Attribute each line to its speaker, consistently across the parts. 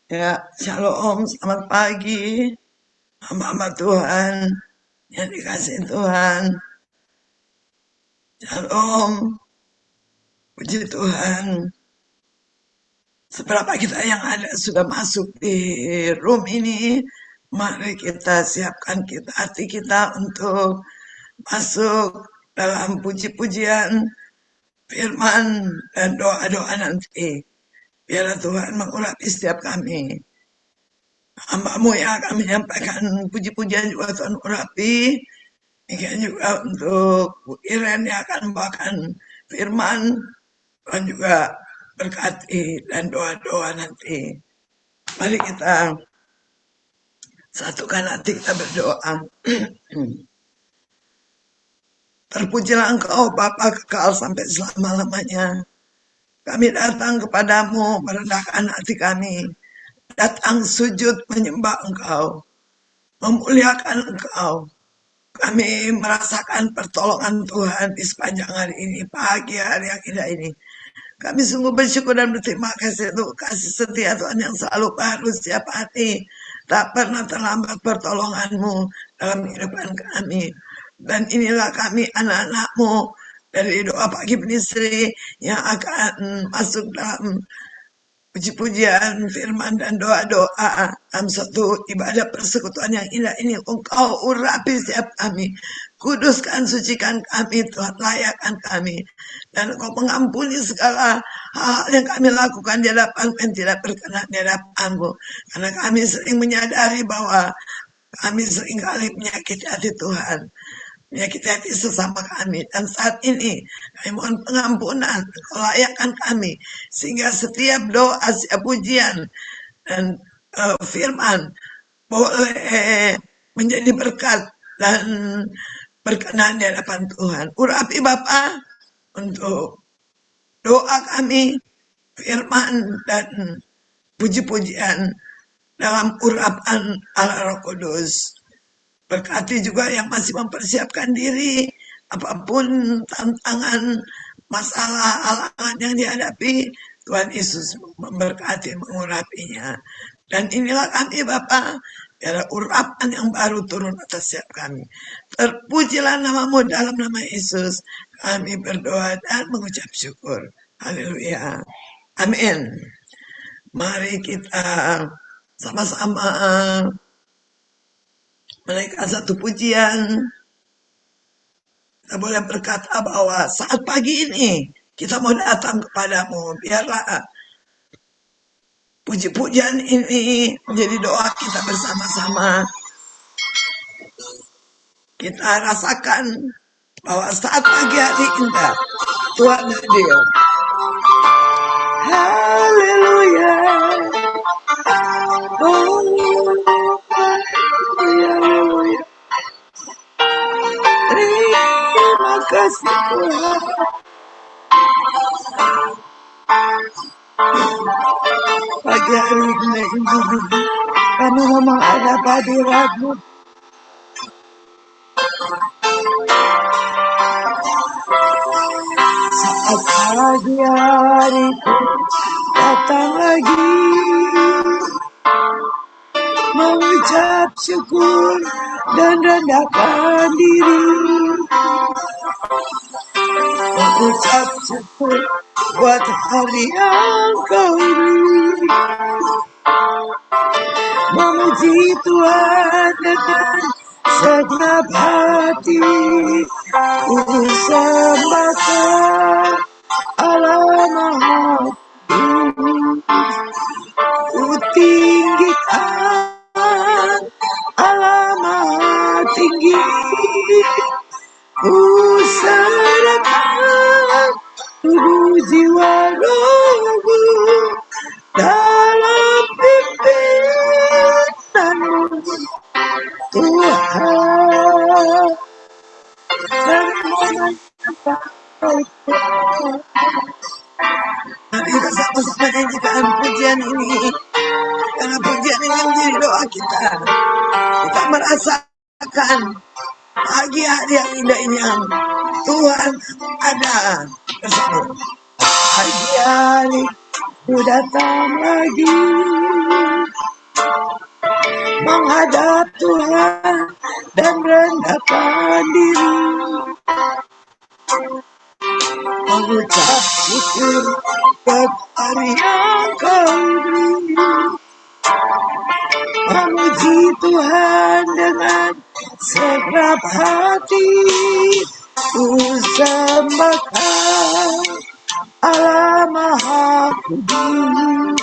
Speaker 1: Ya, shalom, selamat pagi, hamba-hamba Tuhan yang dikasih Tuhan. Shalom, puji Tuhan. Seberapa kita yang ada sudah masuk di room ini, mari kita siapkan hati kita untuk masuk dalam puji-pujian, firman, dan doa-doa nanti. Biarlah Tuhan mengurapi setiap kami. Hamba-Mu yang akan menyampaikan puji-pujian juga Tuhan urapi. Demikian juga untuk Bu Iren yang akan membawakan firman, Tuhan juga berkati dan doa-doa nanti. Mari kita satukan hati kita berdoa. Terpujilah Engkau Bapa kekal sampai selama-lamanya. Kami datang kepadamu merendahkan hati kami. Datang sujud menyembah Engkau. Memuliakan Engkau. Kami merasakan pertolongan Tuhan di sepanjang hari ini, pagi hari yang indah ini. Kami sungguh bersyukur dan berterima kasih untuk kasih setia Tuhan yang selalu baru setiap hari. Tak pernah terlambat pertolongan-Mu dalam kehidupan kami. Dan inilah kami anak-anak-Mu dari doa pagi penisri yang akan masuk dalam puji-pujian, firman, dan doa-doa dalam satu ibadah persekutuan yang indah ini. Engkau urapi setiap kami. Kuduskan, sucikan kami, Tuhan, layakkan kami. Dan Engkau mengampuni segala hal yang kami lakukan di hadapan yang tidak berkenan di hadapan-Mu. Karena kami sering menyadari bahwa kami seringkali menyakiti hati Tuhan, menyakiti hati sesama kami. Dan saat ini kami mohon pengampunan, Engkau layakkan kami, sehingga setiap doa, setiap pujian, dan firman boleh menjadi berkat dan berkenan di hadapan Tuhan. Urapi Bapa untuk doa kami, firman, dan puji-pujian dalam urapan Allah Roh Kudus. Berkati juga yang masih mempersiapkan diri, apapun tantangan, masalah, halangan yang dihadapi, Tuhan Yesus memberkati, mengurapinya. Dan inilah kami Bapa, biar urapan yang baru turun atas setiap kami. Terpujilah nama-Mu dalam nama Yesus. Kami berdoa dan mengucap syukur. Haleluya. Amin. Mari kita sama-sama menaikkan satu pujian. Kita boleh berkata bahwa saat pagi ini kita mau datang kepadamu. Biarlah puji-pujian ini menjadi doa kita bersama-sama. Kita rasakan bahwa saat pagi hari indah Tuhan hadir. Haleluya. Oh, haleluya. Terima kasih Tuhan. Pagi hari ini kami memang ada hadirat-Mu. Saat pagi hari datang lagi, mengucap syukur dan rendahkan diri. Mengucap syukur buat hari yang Kau beri. Memuji Tuhan dengan segenap hati. Ku sembahkan Allah Maha Tinggi. Ku tinggikan Allah Maha Tinggi. Ku serahkan tubuh jiwa rohku dalam pimpinanmu Tuhan. Mari kita sama-sama nyanyikan pujian ini, karena pujian ini menjadi doa kita. Kita merasakan pagi hari yang indah ini yang Tuhan ada bersama. Pagi hari ku datang lagi, menghadap Tuhan dan rendahkan diri, mengucap syukur kepada yang Kau beri, memuji Tuhan dengan segenap hati. Ku sembah Allah Maha Kudus,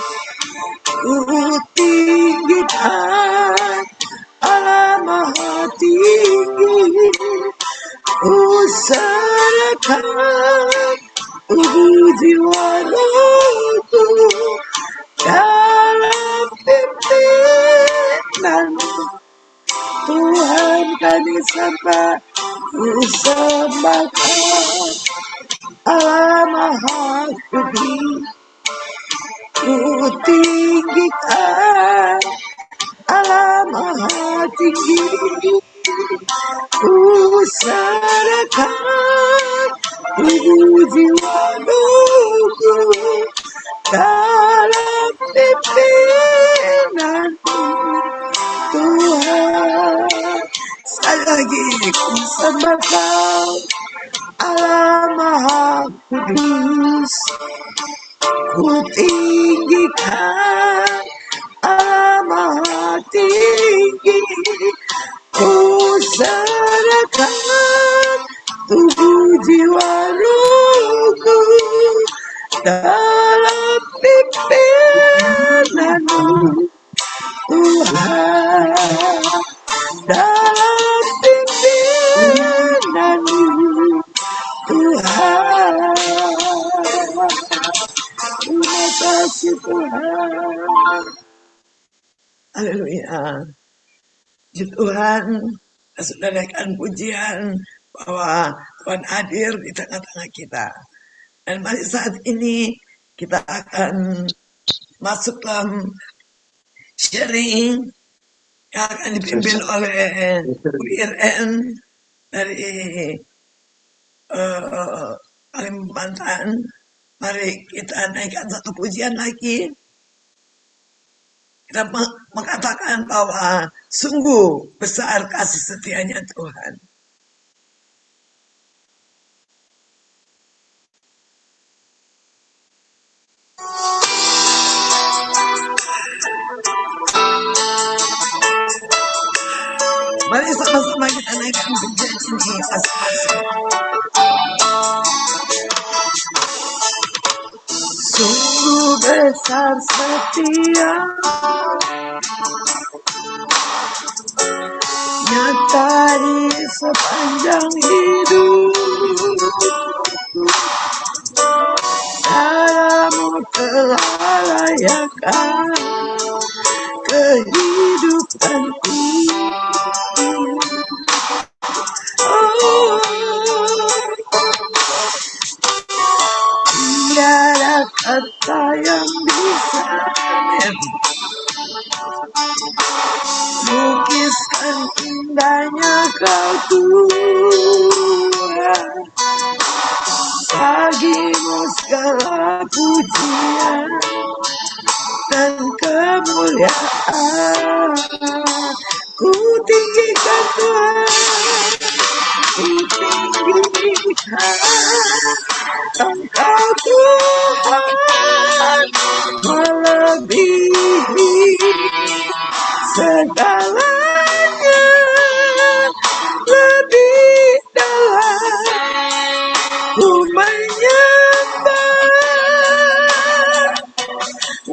Speaker 1: ku tinggikan Allah Maha Tinggi, ku serahkan tubuh jiwa rohku dalam pimpinan Tuhan kami sembah. Ku sembahkan Allah Maha Kudus, ku tinggikan Allah Maha Tinggi, ku serahkan tubuh jiwa rohku dalam pimpinan Tuhan. Sekali lagi ku sembah Kau Allah Maha Kudus, ku tinggikan Allah Maha Tinggi, ku serahkan tubuh jiwa rohku dalam pimpinan-Mu Tuhan, dalam pimpinan-Mu Tuhan. Terima kasih Tuhan. Haleluya. Puji Tuhan, saudarakan pujian bahwa Tuhan hadir di tengah-tengah kita. Dan mari saat ini kita akan masuk dalam sharing yang akan dipimpin oleh UIRN dari Kalimantan. Mari kita naikkan satu pujian lagi. Kita mengatakan bahwa sungguh besar kasih setianya Tuhan. Mari sama-sama kita naikkan pujian ini masing-masing. Sungguh besar setia nyata di sepanjang hidup, Cara-Mu telah layakkan kehidupanku. Oh, tiada kata yang bisa lukiskan indahnya Kau Tuhan. Bagi-Mu segala pujian dan kemuliaan. Ku tinggikan Tuhan, ku tinggikan Engkau Tuhan, melebihi segalanya, lebih dalam ku menyembah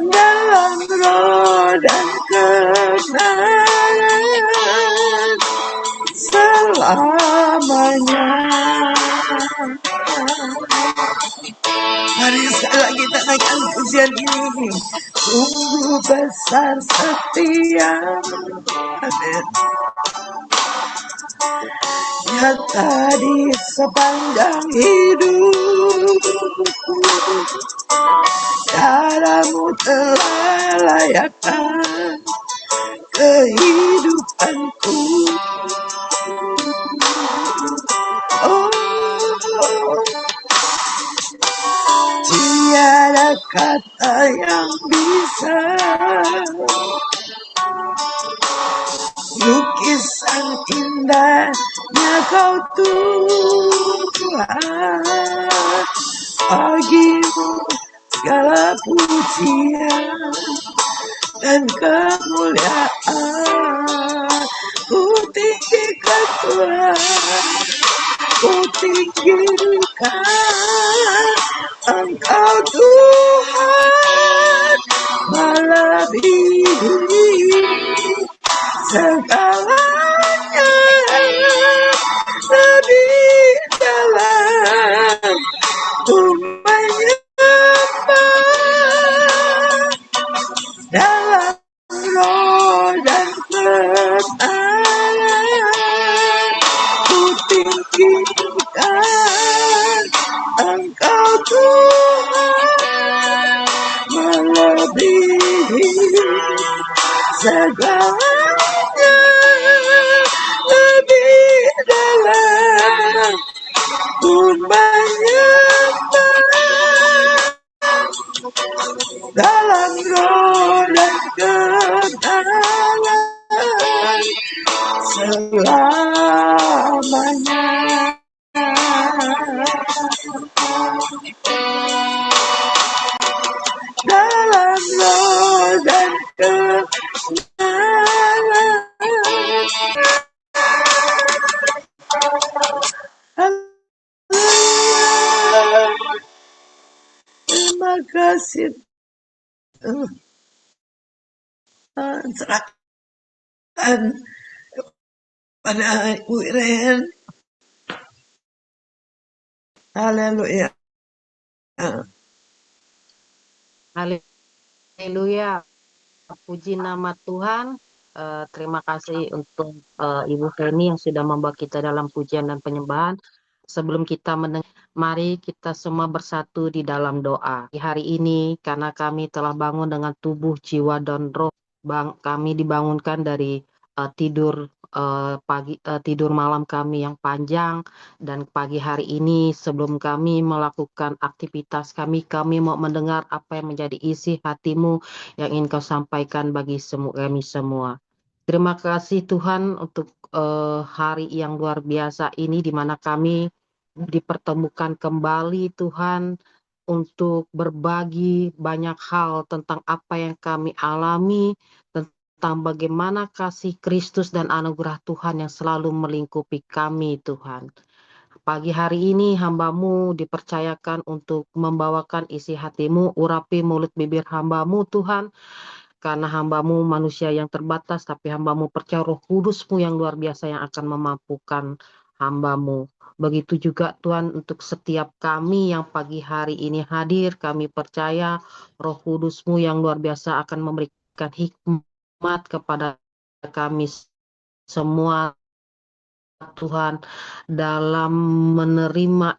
Speaker 1: dalam roh dan kebenaran selamanya. Mari sekali lagi kita naikkan pujian ini. Sungguh besar setia, amin, nyata di sepanjang hidupku. Cara-Mu telah layakkan kehidupanku. Oh, tiada kata yang bisa indahnya Kau Tuhan, bagimu segala pujian dan kemuliaan. Ku tinggikan Tuhan, ku tinggikan Engkau Tuhan, melebihi segalanya, lebih dalam ku menyembah dalam roh dan kebenaran. Ku tinggikan Engkau Tuhan, melebihi segalanya, lebih dalam ku menyembah dalam roh dan kebenaran selamanya. Dalam roh dan kebenaran. Terima kasih. Serahkan pada Ibu Iren. Haleluya.
Speaker 2: Haleluya, puji nama Tuhan. Terima kasih untuk Ibu Feni yang sudah membawa kita dalam pujian dan penyembahan. Sebelum kita mendengar, mari kita semua bersatu di dalam doa. Di hari ini, karena kami telah bangun dengan tubuh, jiwa, dan roh, kami dibangunkan dari tidur tidur malam kami yang panjang, dan pagi hari ini sebelum kami melakukan aktivitas kami mau mendengar apa yang menjadi isi hatimu yang ingin Kau sampaikan bagi kami semua. Terima kasih Tuhan untuk hari yang luar biasa ini di mana kami dipertemukan kembali Tuhan untuk berbagi banyak hal tentang apa yang kami alami, tentang bagaimana kasih Kristus dan anugerah Tuhan yang selalu melingkupi kami Tuhan. Pagi hari ini hamba-Mu dipercayakan untuk membawakan isi hati-Mu, urapi mulut bibir hamba-Mu Tuhan, karena hamba-Mu manusia yang terbatas, tapi hamba-Mu percaya Roh Kudus-Mu yang luar biasa yang akan memampukan hamba-Mu. Begitu juga Tuhan untuk setiap kami yang pagi hari ini hadir, kami percaya Roh Kudus-Mu yang luar biasa akan memberikan hikmat kepada kami semua Tuhan dalam menerima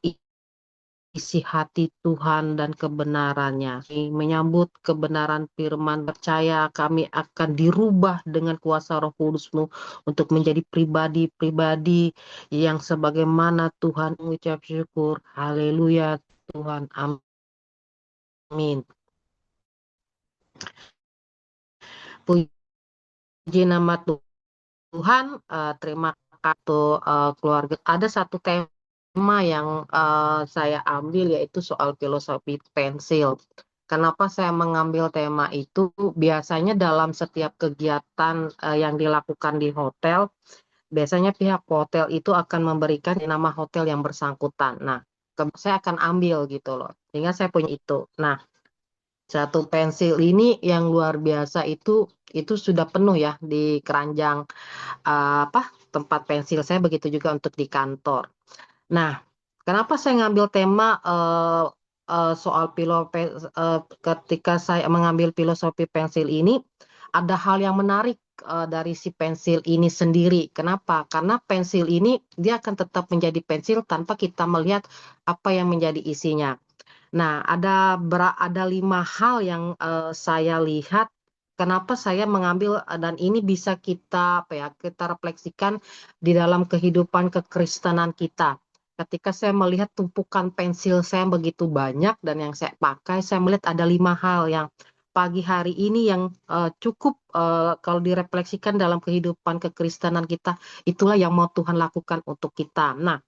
Speaker 2: isi hati Tuhan dan kebenarannya. Menyambut kebenaran firman, percaya kami akan dirubah dengan kuasa Roh Kudus-Mu untuk menjadi pribadi-pribadi yang sebagaimana Tuhan. Mengucap syukur. Haleluya Tuhan. Amin. Puji nama Tuhan. Terima kasih keluarga. Ada satu tema yang saya ambil yaitu soal filosofi pensil. Kenapa saya mengambil tema itu? Biasanya dalam setiap kegiatan yang dilakukan di hotel, biasanya pihak hotel itu akan memberikan nama hotel yang bersangkutan. Nah, saya akan ambil gitu loh. Sehingga saya punya itu. Nah, satu pensil ini yang luar biasa itu sudah penuh ya di keranjang tempat pensil saya, begitu juga untuk di kantor. Nah, kenapa saya ngambil tema soal ketika saya mengambil filosofi pensil ini, ada hal yang menarik dari si pensil ini sendiri. Kenapa? Karena pensil ini dia akan tetap menjadi pensil tanpa kita melihat apa yang menjadi isinya. Nah, ada 5 hal yang saya lihat kenapa saya mengambil dan ini bisa kita kita refleksikan di dalam kehidupan kekristenan kita. Ketika saya melihat tumpukan pensil saya begitu banyak dan yang saya pakai, saya melihat ada 5 hal yang pagi hari ini yang cukup kalau direfleksikan dalam kehidupan kekristenan kita, itulah yang mau Tuhan lakukan untuk kita. Nah,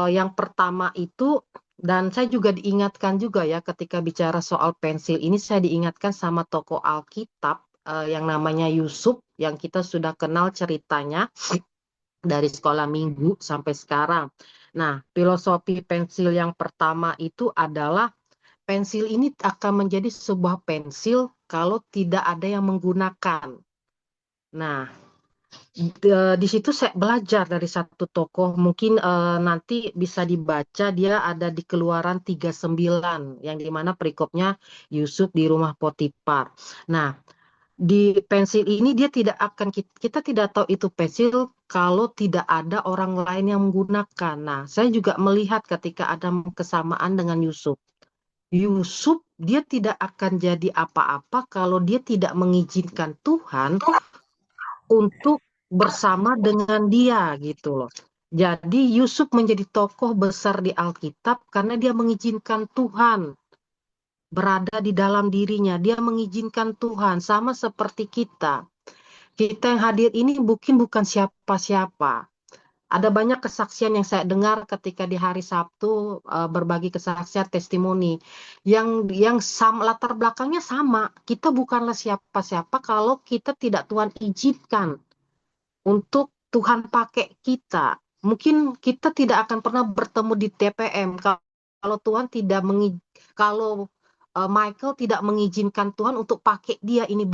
Speaker 2: yang pertama itu, dan saya juga diingatkan juga ya ketika bicara soal pensil ini, saya diingatkan sama tokoh Alkitab yang namanya Yusuf, yang kita sudah kenal ceritanya dari sekolah minggu sampai sekarang. Nah, filosofi pensil yang pertama itu adalah pensil ini akan menjadi sebuah pensil kalau tidak ada yang menggunakan. Nah, di situ saya belajar dari satu tokoh, mungkin nanti bisa dibaca, dia ada di Keluaran 39, yang dimana perikopnya Yusuf di rumah Potifar. Nah, di pensil ini dia tidak akan, kita tidak tahu itu pensil kalau tidak ada orang lain yang menggunakan. Nah, saya juga melihat ketika ada kesamaan dengan Yusuf. Yusuf dia tidak akan jadi apa-apa kalau dia tidak mengizinkan Tuhan untuk bersama dengan dia gitu loh. Jadi Yusuf menjadi tokoh besar di Alkitab karena dia mengizinkan Tuhan berada di dalam dirinya. Dia mengizinkan Tuhan, sama seperti kita. Kita yang hadir ini mungkin bukan siapa-siapa. Ada banyak kesaksian yang saya dengar ketika di hari Sabtu, berbagi kesaksian testimoni yang sama, latar belakangnya sama. Kita bukanlah siapa-siapa kalau kita tidak Tuhan izinkan untuk Tuhan pakai kita. Mungkin kita tidak akan pernah bertemu di TPM kalau Tuhan tidak kalau Michael tidak mengizinkan Tuhan untuk pakai dia ini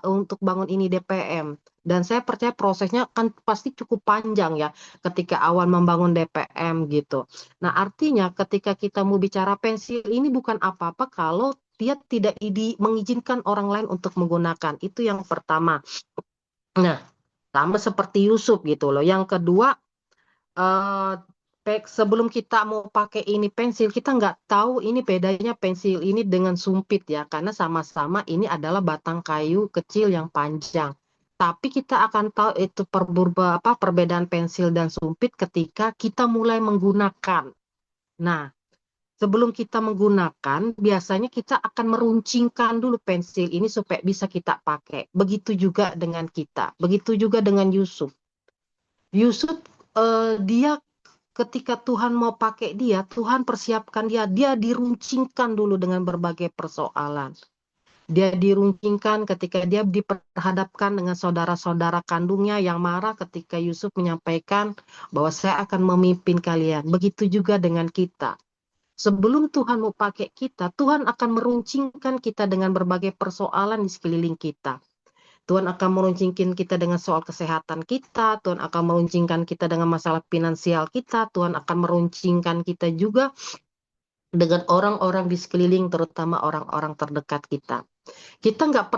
Speaker 2: untuk bangun ini DPM. Dan saya percaya prosesnya akan pasti cukup panjang ya ketika awal membangun DPM gitu. Nah, artinya ketika kita mau bicara pensil ini bukan apa-apa kalau dia tidak mengizinkan orang lain untuk menggunakan. Itu yang pertama. Nah, sama seperti Yusuf gitu loh. Yang kedua, eh, sebelum kita mau pakai ini pensil, kita nggak tahu ini bedanya pensil ini dengan sumpit ya, karena sama-sama ini adalah batang kayu kecil yang panjang. Tapi kita akan tahu itu perbedaan pensil dan sumpit ketika kita mulai menggunakan. Nah, sebelum kita menggunakan, biasanya kita akan meruncingkan dulu pensil ini supaya bisa kita pakai. Begitu juga dengan kita, begitu juga dengan Yusuf. Yusuf, dia ketika Tuhan mau pakai dia, Tuhan persiapkan dia, dia diruncingkan dulu dengan berbagai persoalan. Dia diruncingkan ketika dia diperhadapkan dengan saudara-saudara kandungnya yang marah ketika Yusuf menyampaikan bahwa saya akan memimpin kalian. Begitu juga dengan kita. Sebelum Tuhan mau pakai kita, Tuhan akan meruncingkan kita dengan berbagai persoalan di sekeliling kita. Tuhan akan meruncingkan kita dengan soal kesehatan kita, Tuhan akan meruncingkan kita dengan masalah finansial kita, Tuhan akan meruncingkan kita juga dengan orang-orang di sekeliling, terutama orang-orang terdekat kita. Kita nggak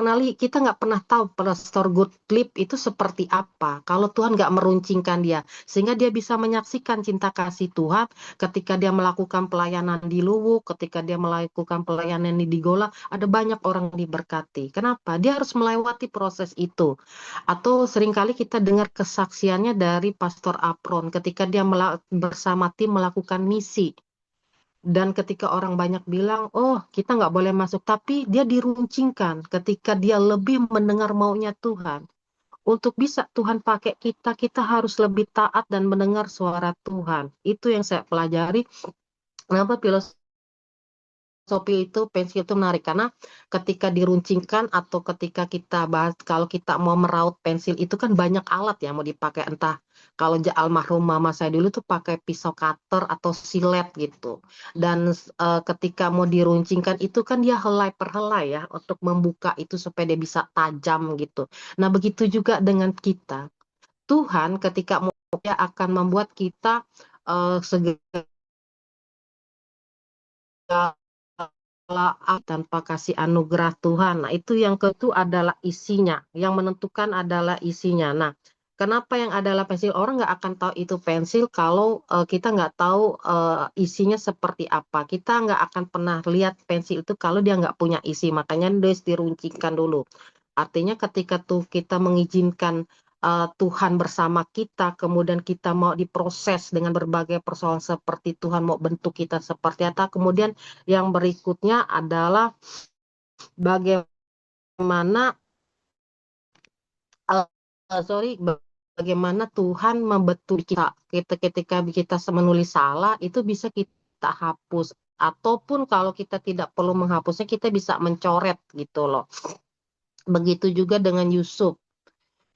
Speaker 2: pernah tahu Pastor Gottlieb itu seperti apa kalau Tuhan nggak meruncingkan dia, sehingga dia bisa menyaksikan cinta kasih Tuhan ketika dia melakukan pelayanan di Luwuk, ketika dia melakukan pelayanan di Gola, ada banyak orang diberkati. Kenapa? Dia harus melewati proses itu. Atau seringkali kita dengar kesaksiannya dari Pastor Apron ketika dia bersama tim melakukan misi. Dan ketika orang banyak bilang, oh kita nggak boleh masuk, tapi dia diruncingkan ketika dia lebih mendengar maunya Tuhan. Untuk bisa Tuhan pakai kita, kita harus lebih taat dan mendengar suara Tuhan. Itu yang saya pelajari. Kenapa filosofi itu, pensil itu menarik, karena ketika diruncingkan atau ketika kita bahas, kalau kita mau meraut pensil itu kan banyak alat yang mau dipakai, entah kalau almarhum mama saya dulu tuh pakai pisau cutter atau silet gitu, dan ketika mau diruncingkan itu kan dia helai per helai ya untuk membuka itu supaya dia bisa tajam gitu. Nah, begitu juga dengan kita. Tuhan ketika mau, dia akan membuat kita segera tanpa kasih anugerah Tuhan. Nah, itu yang kedua adalah isinya. Yang menentukan adalah isinya. Nah, kenapa yang adalah pensil? Orang nggak akan tahu itu pensil kalau kita nggak tahu isinya seperti apa. Kita nggak akan pernah lihat pensil itu kalau dia nggak punya isi. Makanya dia diruncingkan dulu. Artinya ketika tuh kita mengizinkan Tuhan bersama kita, kemudian kita mau diproses dengan berbagai persoalan seperti Tuhan mau bentuk kita seperti apa, kemudian yang berikutnya adalah bagaimana eh, bagaimana Tuhan membetul ketika kita menulis salah itu bisa kita hapus, ataupun kalau kita tidak perlu menghapusnya kita bisa mencoret gitu loh. Begitu juga dengan Yusuf.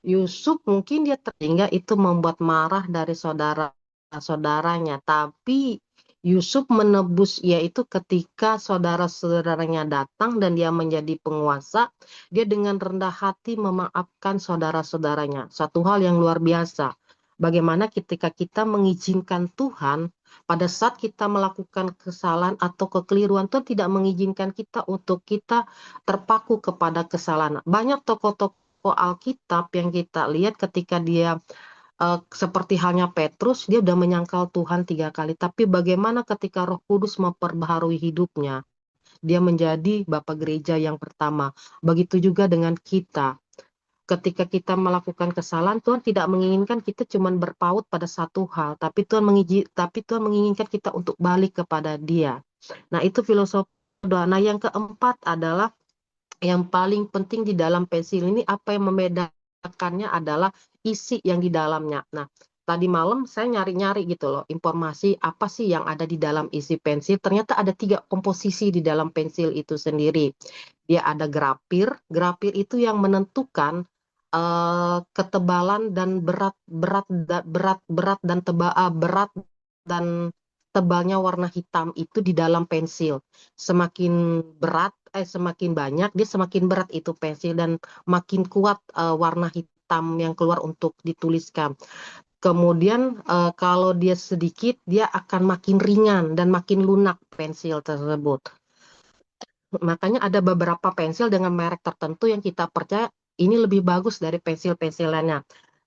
Speaker 2: Yusuf mungkin dia terhingga itu membuat marah dari saudara-saudaranya, tapi Yusuf menebus yaitu ketika saudara-saudaranya datang dan dia menjadi penguasa, dia dengan rendah hati memaafkan saudara-saudaranya. Satu hal yang luar biasa. Bagaimana ketika kita mengizinkan Tuhan pada saat kita melakukan kesalahan atau kekeliruan, Tuhan tidak mengizinkan kita untuk kita terpaku kepada kesalahan. Banyak tokoh-tokoh Alkitab yang kita lihat ketika dia seperti halnya Petrus, dia udah menyangkal Tuhan 3 kali. Tapi bagaimana ketika Roh Kudus memperbaharui hidupnya, dia menjadi Bapak Gereja yang pertama. Begitu juga dengan kita. Ketika kita melakukan kesalahan, Tuhan tidak menginginkan kita cuma berpaut pada satu hal, tapi Tuhan menginginkan kita untuk balik kepada Dia. Nah, itu filosofi doa. Nah, yang keempat adalah yang paling penting di dalam pensil ini, apa yang membedakannya adalah isi yang di dalamnya. Nah, tadi malam saya nyari-nyari gitu loh, informasi apa sih yang ada di dalam isi pensil. Ternyata ada 3 komposisi di dalam pensil itu sendiri. Dia ada grafir. Grafir itu yang menentukan ketebalan dan berat dan tebalnya warna hitam itu di dalam pensil. Semakin banyak dia semakin berat itu pensil, dan makin kuat warna hitam yang keluar untuk dituliskan. Kemudian kalau dia sedikit dia akan makin ringan dan makin lunak pensil tersebut. Makanya ada beberapa pensil dengan merek tertentu yang kita percaya ini lebih bagus dari pensil-pensil lainnya.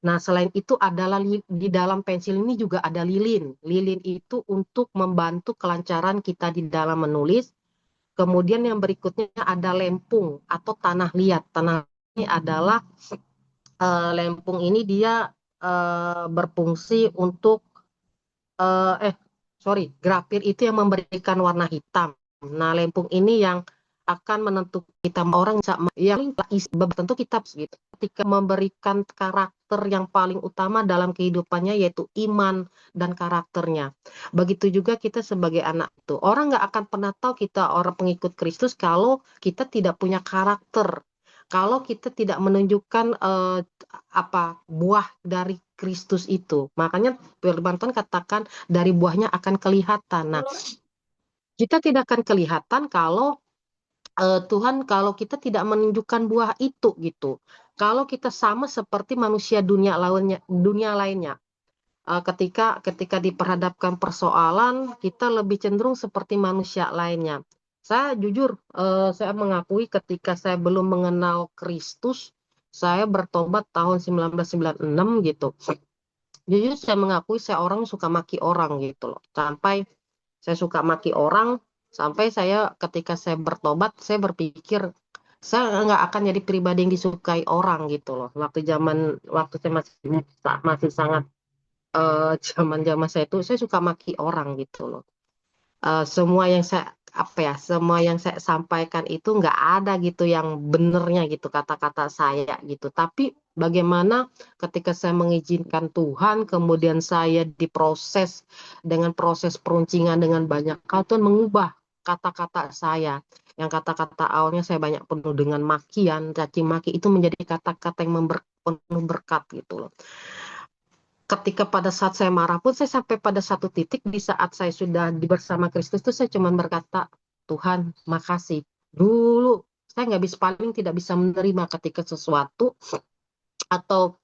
Speaker 2: Nah, selain itu adalah di dalam pensil ini juga ada lilin. Lilin itu untuk membantu kelancaran kita di dalam menulis. Kemudian yang berikutnya ada lempung atau tanah liat. Tanah ini adalah lempung ini dia berfungsi untuk grafir itu yang memberikan warna hitam. Nah, lempung ini yang akan menentukan kita orang yang tentu kita gitu. Ketika memberikan karakter yang paling utama dalam kehidupannya yaitu iman dan karakternya. Begitu juga kita sebagai anak itu. Orang nggak akan pernah tahu kita orang pengikut Kristus kalau kita tidak punya karakter. Kalau kita tidak menunjukkan buah dari Kristus itu. Makanya firman Tuhan katakan dari buahnya akan kelihatan. Nah, kita tidak akan kelihatan kalau kalau kita tidak menunjukkan buah itu gitu. Kalau kita sama seperti manusia dunia lainnya, ketika diperhadapkan persoalan, kita lebih cenderung seperti manusia lainnya. Saya jujur, saya mengakui ketika saya belum mengenal Kristus, saya bertobat tahun 1996 gitu. Jujur saya mengakui saya orang suka maki orang gitu loh. Sampai saya suka maki orang, sampai saya ketika saya bertobat, saya berpikir saya nggak akan jadi pribadi yang disukai orang gitu loh. Waktu saya masih sangat zaman saya itu saya suka maki orang gitu loh. Semua yang saya sampaikan itu nggak ada gitu yang benernya gitu kata-kata saya gitu. Tapi bagaimana ketika saya mengizinkan Tuhan, kemudian saya diproses dengan proses peruncingan dengan banyak hal, Tuhan mengubah kata-kata saya. Yang kata-kata awalnya saya banyak penuh dengan makian, caci maki, itu menjadi kata-kata yang penuh berkat gitu loh. Ketika pada saat saya marah pun, saya sampai pada satu titik di saat saya sudah bersama Kristus itu saya cuma berkata, Tuhan makasih. Dulu saya paling tidak bisa menerima ketika sesuatu atau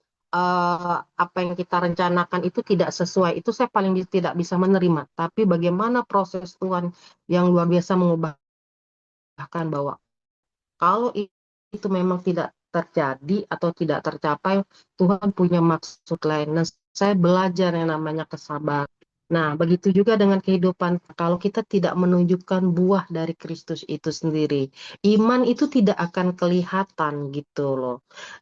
Speaker 2: apa yang kita rencanakan itu tidak sesuai. Itu saya paling tidak bisa menerima. Tapi bagaimana proses Tuhan yang luar biasa mengubahkan bahwa kalau itu memang tidak terjadi atau tidak tercapai, Tuhan punya maksud lain. Nah, saya belajar yang namanya kesabaran. Nah, begitu juga dengan kehidupan. Kalau kita tidak menunjukkan buah dari Kristus itu sendiri, iman itu tidak akan kelihatan gitu loh.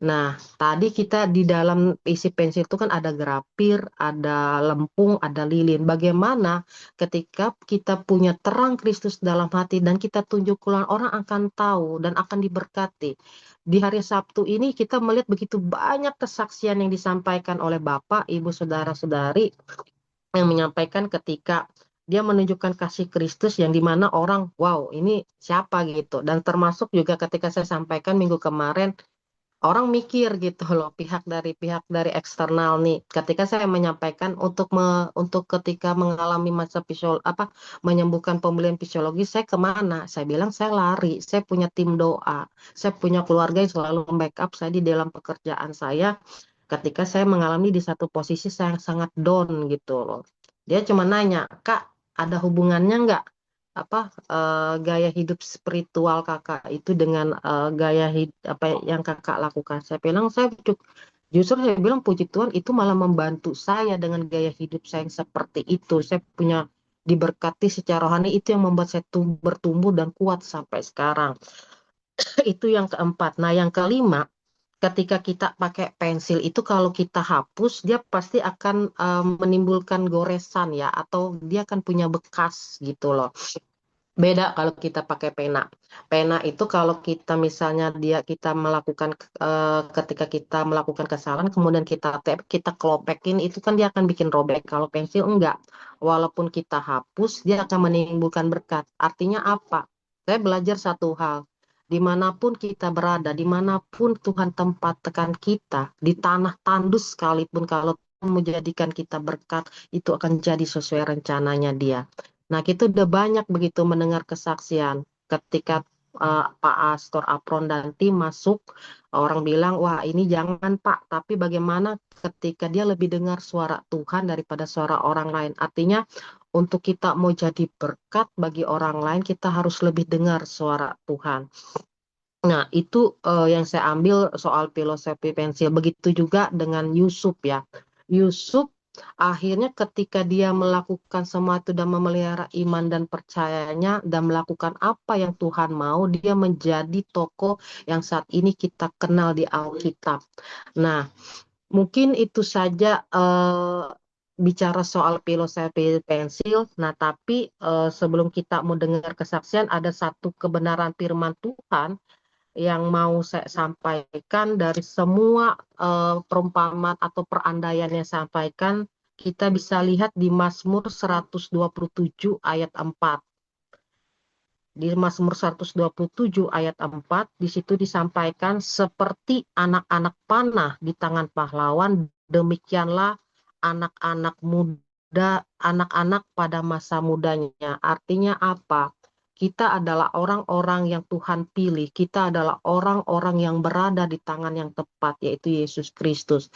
Speaker 2: Nah, tadi kita di dalam isi pensil itu kan ada grapir, ada lempung, ada lilin. Bagaimana ketika kita punya terang Kristus dalam hati dan kita tunjuk keluar, orang akan tahu dan akan diberkati. Di hari Sabtu ini kita melihat begitu banyak kesaksian yang disampaikan oleh Bapak, Ibu, Saudara-saudari yang menyampaikan ketika dia menunjukkan kasih Kristus yang dimana orang, wow, ini siapa gitu. Dan termasuk juga ketika saya sampaikan minggu kemarin, orang mikir gitu loh, pihak dari eksternal nih. Ketika saya menyampaikan untuk ketika mengalami masa menyembuhkan pemulihan fisiologi, saya kemana? Saya bilang saya lari, saya punya tim doa, saya punya keluarga yang selalu backup saya di dalam pekerjaan saya ketika saya mengalami di satu posisi saya yang sangat down gitu loh. Dia cuma nanya, Kak, ada hubungannya nggak gaya hidup spiritual kakak itu dengan gaya hidup apa yang kakak lakukan? Saya bilang justru saya bilang puji Tuhan itu malah membantu saya dengan gaya hidup saya yang seperti itu. Saya punya diberkati secara rohani itu yang membuat saya bertumbuh dan kuat sampai sekarang. Itu yang keempat. Nah, yang kelima, ketika kita pakai pensil itu kalau kita hapus dia pasti akan menimbulkan goresan ya atau dia akan punya bekas gitu loh. Beda kalau kita pakai pena. Pena itu kalau kita misalnya kita melakukan ketika kita melakukan kesalahan kemudian kita tap, kita kelopekin itu kan dia akan bikin robek. Kalau pensil enggak. Walaupun kita hapus dia akan menimbulkan berkat. Artinya apa? Saya belajar satu hal. Dimanapun kita berada, dimanapun Tuhan tempatkan kita, di tanah tandus sekalipun kalau Tuhan menjadikan kita berkat, itu akan jadi sesuai rencananya Dia. Nah, kita udah banyak begitu mendengar kesaksian ketika Pak Astor Apron dan tim masuk, orang bilang, wah ini jangan Pak, tapi bagaimana ketika dia lebih dengar suara Tuhan daripada suara orang lain. Artinya, untuk kita mau jadi berkat bagi orang lain, kita harus lebih dengar suara Tuhan. Nah, itu yang saya ambil soal filosofi pensil. Begitu juga dengan Yusuf ya. Yusuf akhirnya ketika dia melakukan semua itu dan memelihara iman dan percayanya dan melakukan apa yang Tuhan mau, dia menjadi tokoh yang saat ini kita kenal di Alkitab. Nah, mungkin itu saja bicara soal filosofi pensil. Nah, tapi sebelum kita mau dengar kesaksian, ada satu kebenaran firman Tuhan yang mau saya sampaikan dari semua perumpamaan atau perandaian yang saya sampaikan, kita bisa lihat di Mazmur 127 ayat 4. Di Mazmur 127 ayat 4, di situ disampaikan seperti anak-anak panah di tangan pahlawan, demikianlah anak-anak muda, anak-anak pada masa mudanya. Artinya apa? Kita adalah orang-orang yang Tuhan pilih. Kita adalah orang-orang yang berada di tangan yang tepat, yaitu Yesus Kristus.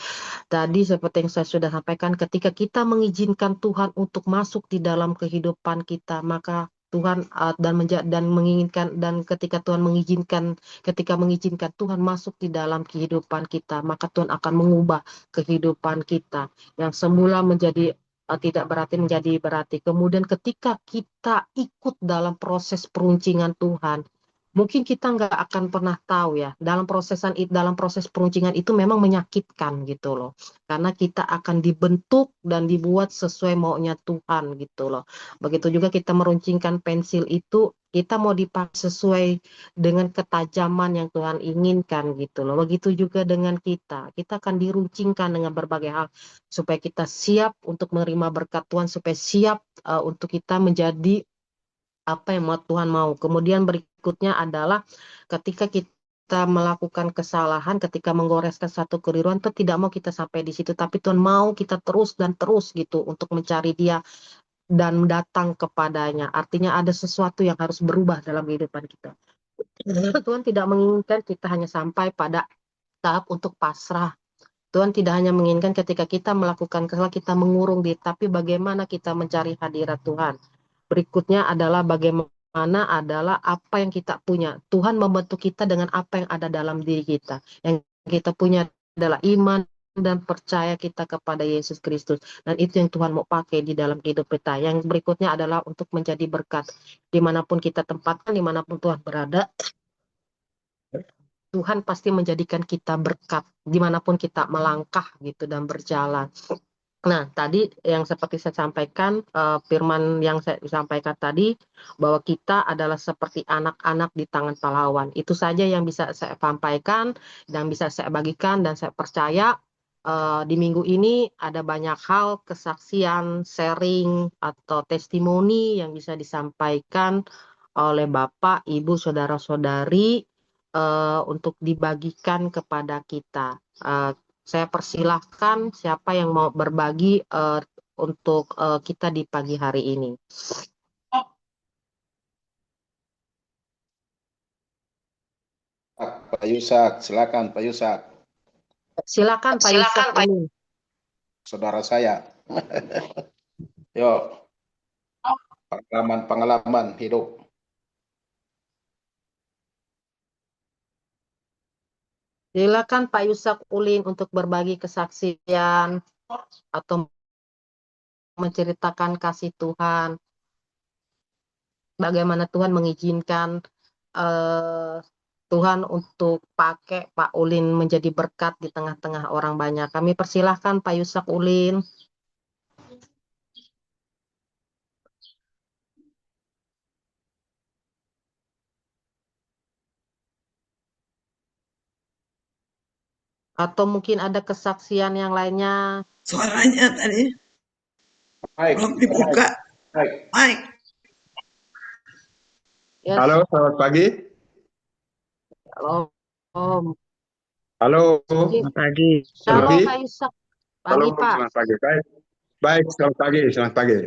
Speaker 2: Tadi seperti yang saya sudah sampaikan, ketika kita mengizinkan Tuhan untuk masuk di dalam kehidupan kita, maka Tuhan dan menginginkan dan ketika mengizinkan Tuhan masuk di dalam kehidupan kita, maka Tuhan akan mengubah kehidupan kita yang semula menjadi tidak berarti menjadi berarti. Kemudian ketika kita ikut dalam proses peruncingan Tuhan, mungkin kita nggak akan pernah tahu ya dalam proses peruncingan itu memang menyakitkan gitu loh, karena kita akan dibentuk dan dibuat sesuai maunya Tuhan gitu loh. Begitu juga kita meruncingkan pensil itu, kita mau dipakai sesuai dengan ketajaman yang Tuhan inginkan gitu loh. Begitu juga dengan kita akan diruncingkan dengan berbagai hal supaya kita siap untuk menerima berkat Tuhan, supaya siap untuk kita menjadi apa yang Tuhan mau. Kemudian berikutnya adalah ketika kita melakukan kesalahan, ketika menggoreskan satu keliruan, itu tidak mau kita sampai di situ, tapi Tuhan mau kita terus dan terus gitu untuk mencari Dia dan datang kepadanya. Artinya ada sesuatu yang harus berubah dalam kehidupan kita. Tuhan tidak menginginkan kita hanya sampai pada tahap untuk pasrah. Tuhan tidak hanya menginginkan ketika kita melakukan kesalahan kita mengurung diri, tapi bagaimana kita mencari hadirat Tuhan. Berikutnya adalah bagaimana adalah apa yang kita punya. Tuhan membentuk kita dengan apa yang ada dalam diri kita. Yang kita punya adalah iman, dan percaya kita kepada Yesus Kristus. Dan itu yang Tuhan mau pakai di dalam hidup kita. Yang berikutnya adalah untuk menjadi berkat. Dimanapun kita tempatkan, dimanapun Tuhan berada, Tuhan pasti menjadikan kita berkat. Dimanapun kita melangkah gitu dan berjalan. Nah, tadi yang seperti saya sampaikan, firman yang saya sampaikan tadi, bahwa kita adalah seperti anak-anak di tangan pahlawan. Itu saja yang bisa saya sampaikan, dan bisa saya bagikan, dan saya percaya di minggu ini ada banyak hal, kesaksian, sharing, atau testimoni yang bisa disampaikan oleh Bapak, Ibu, Saudara-saudari untuk dibagikan kepada kita. Saya persilahkan siapa yang mau berbagi untuk kita di pagi hari ini.
Speaker 3: Pak Yusak, silakan Pak Yusak.
Speaker 2: Silakan Pak Yusak ini.
Speaker 3: Saudara saya. Yuk, pengalaman hidup.
Speaker 2: Silakan Pak Yusak Ulin untuk berbagi kesaksian atau menceritakan kasih Tuhan. Bagaimana Tuhan mengizinkan Tuhan untuk pakai Pak Ulin menjadi berkat di tengah-tengah orang banyak. Kami persilahkan Pak Yusak Ulin. Atau mungkin ada kesaksian yang lainnya.
Speaker 1: Suaranya tadi belum dibuka. Mike.
Speaker 2: Yes.
Speaker 4: Halo, selamat pagi.
Speaker 2: Halo.
Speaker 4: Halo.
Speaker 2: Selamat
Speaker 5: pagi.
Speaker 2: Halo Pak Yusak. Pagi Pak.
Speaker 4: Selamat pagi. Baik, selamat pagi. Selamat pagi.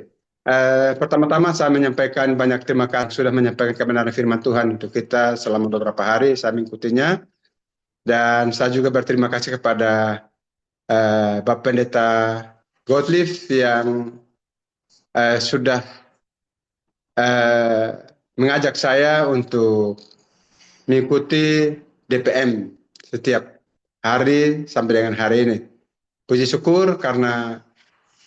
Speaker 4: Pertama-tama saya menyampaikan banyak terima kasih sudah menyampaikan kebenaran firman Tuhan untuk kita selama beberapa hari. Saya mengikutinya. Dan saya juga berterima kasih kepada Bapak Pendeta Gottlieb yang sudah mengajak saya untuk mengikuti DPM setiap hari sampai dengan hari ini. Puji syukur karena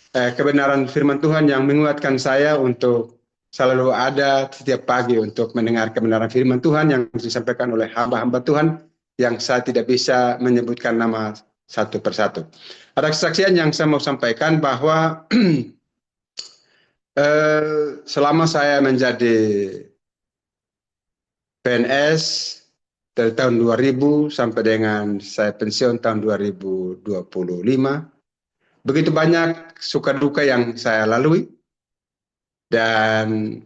Speaker 4: kebenaran firman Tuhan yang menguatkan saya untuk selalu ada setiap pagi untuk mendengar kebenaran firman Tuhan yang disampaikan oleh hamba-hamba Tuhan yang saya tidak bisa menyebutkan nama satu persatu. Ada kesaksian yang saya mau sampaikan bahwa selama saya menjadi PNS dari tahun 2000 sampai dengan saya pensiun tahun 2025, begitu banyak suka duka yang saya lalui. Dan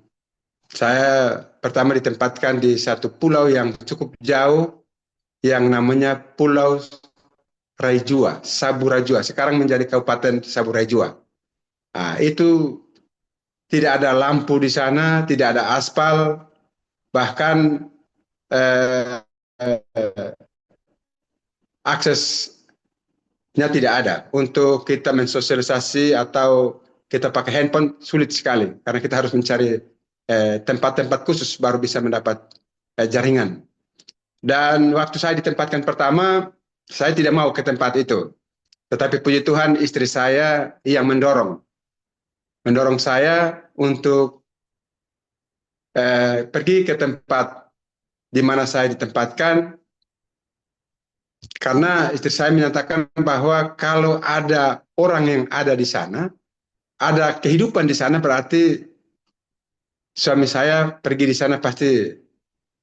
Speaker 4: saya pertama ditempatkan di satu pulau yang cukup jauh yang namanya Pulau Raijua, Saburajua. Sekarang menjadi Kabupaten Saburajua. Nah, itu tidak ada lampu di sana, tidak ada aspal, bahkan aksesnya tidak ada. Untuk kita mensosialisasi atau kita pakai handphone sulit sekali, karena kita harus mencari tempat-tempat khusus baru bisa mendapat jaringan. Dan waktu saya ditempatkan pertama, saya tidak mau ke tempat itu. Tetapi puji Tuhan istri saya yang mendorong saya untuk pergi ke tempat di mana saya ditempatkan, karena istri saya menyatakan bahwa kalau ada orang yang ada di sana, ada kehidupan di sana, berarti suami saya pergi di sana pasti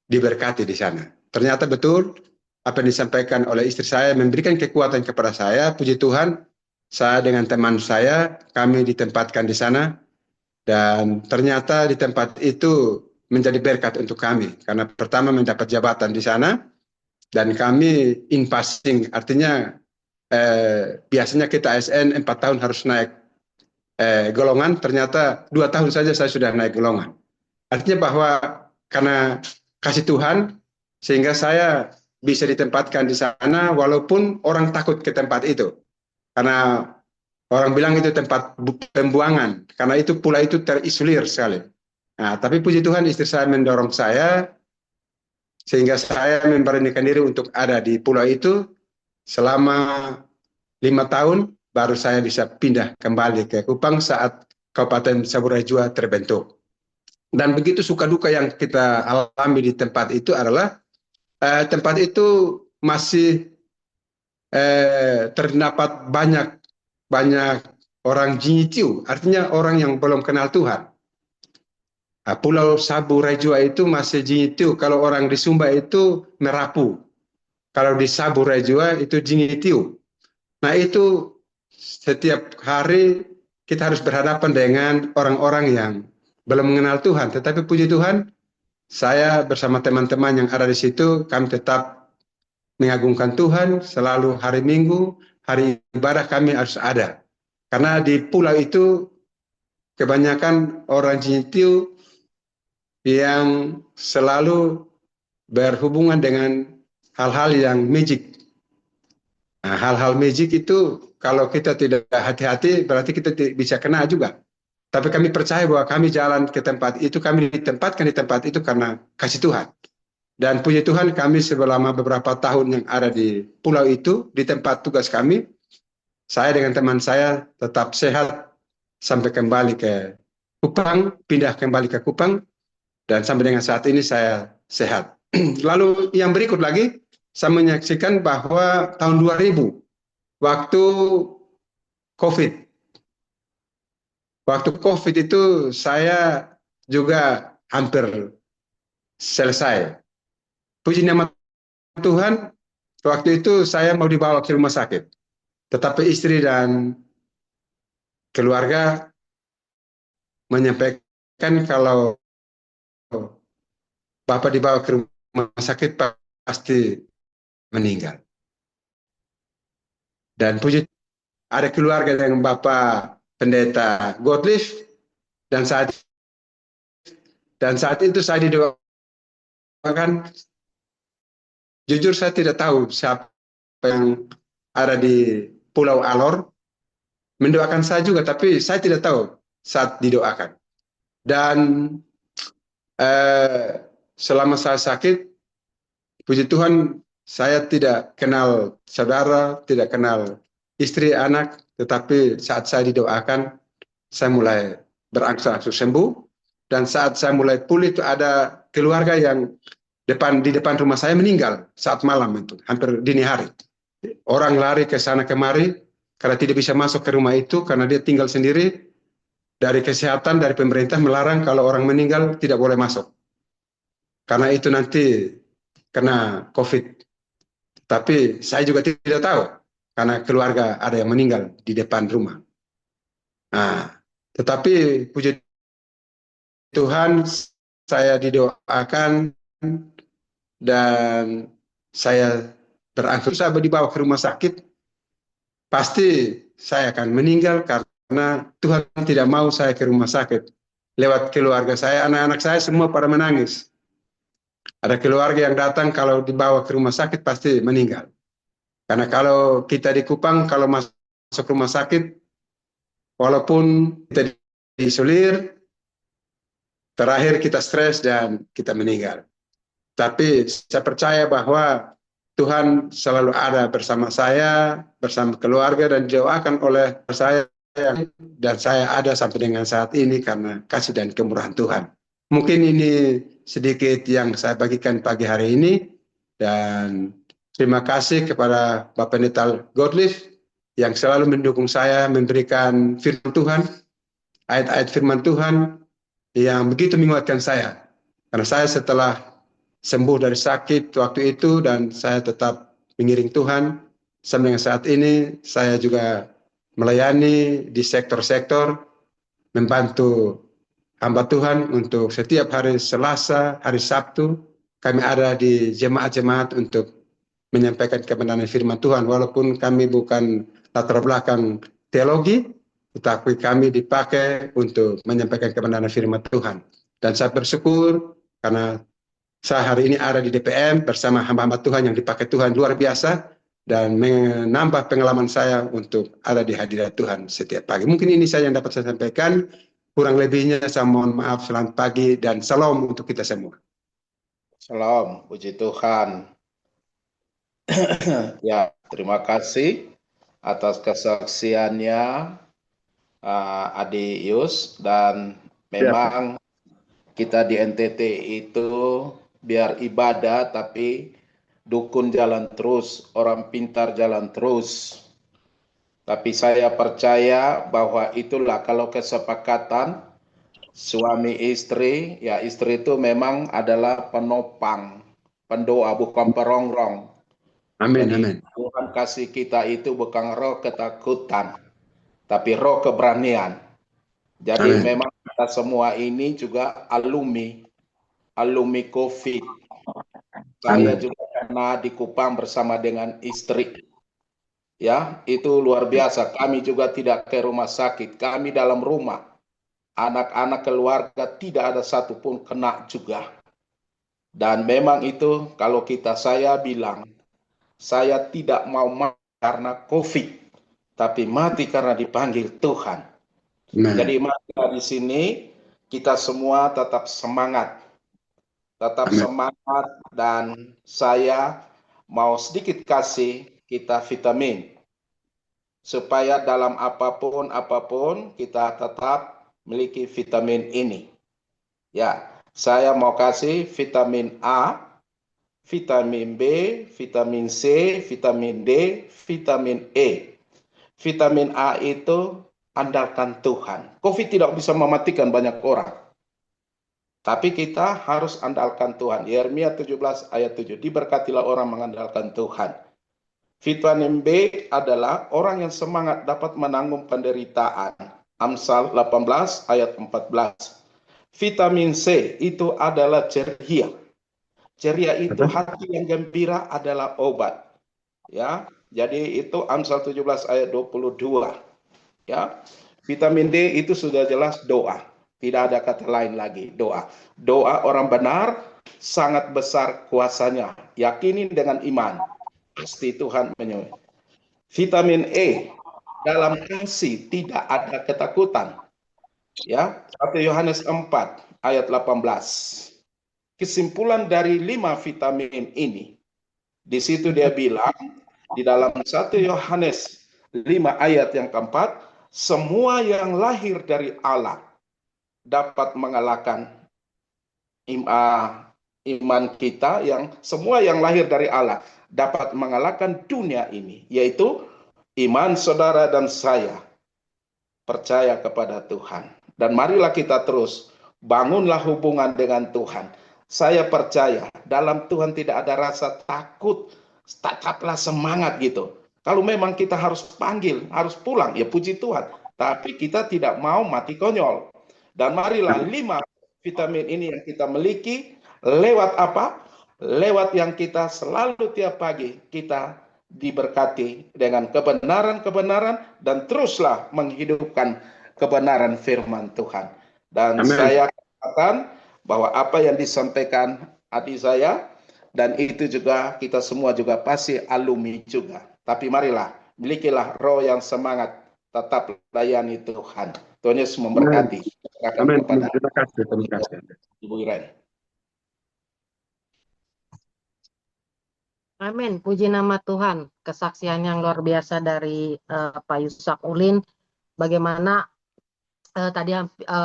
Speaker 4: diberkati di sana. Ternyata betul apa yang disampaikan oleh istri saya memberikan kekuatan kepada saya. Puji Tuhan, saya dengan teman saya, kami ditempatkan di sana. Dan ternyata di tempat itu menjadi berkat untuk kami. Karena pertama mendapat jabatan di sana. Dan kami in passing, artinya biasanya kita ASN 4 tahun harus naik golongan. Ternyata 2 tahun saja saya sudah naik golongan. Artinya bahwa karena kasih Tuhan, sehingga saya bisa ditempatkan di sana walaupun orang takut ke tempat itu. Karena orang bilang itu tempat pembuangan, karena itu pula itu terisolir sekali. Nah, tapi puji Tuhan istri saya mendorong saya, sehingga saya memberanikan diri untuk ada di pulau itu selama 5 tahun baru saya bisa pindah kembali ke Kupang saat Kabupaten Saburai Jua terbentuk. Dan begitu suka duka yang kita alami di tempat itu adalah tempat itu masih terdapat banyak orang jingitiu, artinya orang yang belum kenal Tuhan. Pulau Saburai Jua itu masih jingitiu. Kalau orang di Sumba itu merapu. Kalau di Saburai Jua itu jingitiu. Nah itu setiap hari kita harus berhadapan dengan orang-orang yang belum mengenal Tuhan. Tetapi puji Tuhan, saya bersama teman-teman yang ada di situ, kami tetap mengagungkan Tuhan. Selalu hari Minggu, hari ibadah kami harus ada. Karena di pulau itu kebanyakan orang jingitiu yang selalu berhubungan dengan hal-hal yang magic. Nah, hal-hal magic itu kalau kita tidak hati-hati berarti kita bisa kena juga. Tapi kami percaya bahwa kami jalan ke tempat itu, kami ditempatkan di tempat itu karena kasih Tuhan. Dan puji Tuhan kami selama beberapa tahun yang ada di pulau itu, di tempat tugas kami, saya dengan teman saya tetap sehat sampai kembali ke Kupang, pindah kembali ke Kupang, dan sampai dengan saat ini saya sehat. Lalu yang berikut lagi, saya menyaksikan bahwa tahun 2000, waktu COVID itu saya juga hampir selesai. Puji nama Tuhan, waktu itu saya mau dibawa ke rumah sakit. Tetapi istri dan keluarga menyampaikan kalau Bapak dibawa ke rumah sakit pasti meninggal. Dan puji ada keluarga dengan Bapak Pendeta Gottlieb dan saat itu saya didoakan. Jujur saya tidak tahu siapa yang ada di Pulau Alor mendoakan saya juga, tapi saya tidak tahu saat didoakan. Dan selama saya sakit, puji Tuhan saya tidak kenal saudara, tidak kenal istri, anak, tetapi saat saya didoakan, saya mulai berangsur-angsur sembuh. Dan saat saya mulai pulih itu ada keluarga yang di depan rumah saya meninggal saat malam itu, hampir dini hari. Orang lari ke sana kemari karena tidak bisa masuk ke rumah itu karena dia tinggal sendiri. Dari kesehatan, dari pemerintah melarang kalau orang meninggal tidak boleh masuk. Karena itu nanti kena COVID. Tapi saya juga tidak tahu karena keluarga ada yang meninggal di depan rumah. Nah, tetapi puji Tuhan saya didoakan dan saya berangsur saya dibawa ke rumah sakit. Pasti saya akan meninggal karena Tuhan tidak mau saya ke rumah sakit. Lewat keluarga saya, anak-anak saya semua pada menangis. Ada keluarga yang datang kalau dibawa ke rumah sakit pasti meninggal. Karena kalau kita di Kupang, kalau masuk rumah sakit, walaupun kita diisolir, terakhir kita stres dan kita meninggal. Tapi saya percaya bahwa Tuhan selalu ada bersama saya, bersama keluarga, dan doakan oleh saya, dan saya ada sampai dengan saat ini karena kasih dan kemurahan Tuhan. Mungkin ini sedikit yang saya bagikan pagi hari ini, dan terima kasih kepada Bapak Pendeta Gottlieb yang selalu mendukung saya memberikan firman Tuhan, ayat-ayat firman Tuhan yang begitu menguatkan saya. Karena saya setelah sembuh dari sakit waktu itu dan saya tetap mengiring Tuhan, sampai dengan saat ini saya juga melayani di sektor-sektor, membantu hamba Tuhan untuk setiap hari Selasa, hari Sabtu, kami ada di jemaat-jemaat untuk menyampaikan kebenaran firman Tuhan. Walaupun kami bukan latar belakang teologi, tetapi kami dipakai untuk menyampaikan kebenaran firman Tuhan. Dan saya bersyukur karena saya hari ini ada di DPM bersama hamba-hamba Tuhan yang dipakai Tuhan luar biasa dan menambah pengalaman saya untuk ada di hadirat Tuhan setiap pagi. Mungkin ini saya yang dapat saya sampaikan. Kurang lebihnya saya mohon maaf. Selamat pagi dan salam untuk kita semua.
Speaker 3: Salam, puji Tuhan. Ya, terima kasih atas kesaksiannya Adik Yus, dan
Speaker 4: Ya, Pak.
Speaker 3: memang kita di NTT itu biar ibadah tapi dukun jalan terus, orang pintar jalan terus. Tapi saya percaya bahwa itulah kalau kesepakatan suami istri, ya istri itu memang adalah penopang, pendoa, bukan perongrong.
Speaker 4: Amin,
Speaker 3: Jadi
Speaker 4: amin.
Speaker 3: Tuhan kasih kita itu bukan roh ketakutan, tapi roh keberanian. Jadi
Speaker 4: Amin.
Speaker 3: memang kita semua ini juga alumni COVID. Saya
Speaker 4: Amin.
Speaker 3: juga pernah di Kupang bersama dengan istri. Ya, itu luar biasa. Kami juga tidak ke rumah sakit. Kami dalam rumah. Anak-anak keluarga tidak ada satupun kena juga. Dan memang itu kalau saya bilang, saya tidak mau mati karena COVID, tapi mati karena dipanggil Tuhan.
Speaker 4: Amin.
Speaker 3: Jadi marilah di sini kita semua tetap semangat. Tetap
Speaker 4: Amin.
Speaker 3: semangat, dan saya mau sedikit kasih kita vitamin. Supaya dalam apapun kita tetap memiliki vitamin ini. Ya, saya mau kasih vitamin A, vitamin B, vitamin C, vitamin D, vitamin E. Vitamin A itu andalkan Tuhan. COVID tidak bisa mematikan banyak orang. Tapi kita harus andalkan Tuhan. Yeremia 17 ayat 7. Diberkatilah orang mengandalkan Tuhan. Vitamin B adalah orang yang semangat dapat menanggung penderitaan. Amsal 18 ayat 14. Vitamin C itu adalah ceria. Ceria itu hati yang gembira adalah obat. Ya, jadi itu Amsal 17 ayat 22. Ya. Vitamin D itu sudah jelas doa. Tidak ada kata lain lagi, doa. Doa orang benar sangat besar kuasanya. Yakini dengan iman. Pasti Tuhan menyembuhkan. Vitamin E, dalam kasih tidak ada ketakutan. Ya, 1 Yohanes 4 ayat 18. Kesimpulan dari 5 vitamin ini, di situ dia bilang di dalam 1 Yohanes 5 ayat yang keempat, semua yang lahir dari Allah dapat mengalahkan iman kita, yang semua yang lahir dari Allah dapat mengalahkan dunia ini, yaitu iman saudara dan saya percaya kepada Tuhan. Dan marilah kita terus bangunlah hubungan dengan Tuhan. Saya percaya dalam Tuhan tidak ada rasa takut, tetaplah semangat gitu. Kalau memang kita harus panggil, harus pulang, ya puji Tuhan. Tapi kita tidak mau mati konyol. Dan marilah 5 vitamin ini yang kita miliki lewat apa? Lewat yang kita selalu tiap pagi kita diberkati dengan kebenaran-kebenaran dan teruslah menghidupkan kebenaran firman Tuhan. Dan
Speaker 4: Amin.
Speaker 3: saya katakan bahwa apa yang disampaikan adik saya, dan itu juga kita semua juga pasti alumni juga. Tapi marilah milikilah roh yang semangat, tetap layani Tuhan. Tuhan Yesus memberkati.
Speaker 4: Amin.
Speaker 3: Kepada
Speaker 4: Terima kasih. Terima kasih.
Speaker 3: Ibu Iren.
Speaker 2: Amin, puji nama Tuhan. Kesaksian yang luar biasa dari Pak Yusak Ulin. Bagaimana tadi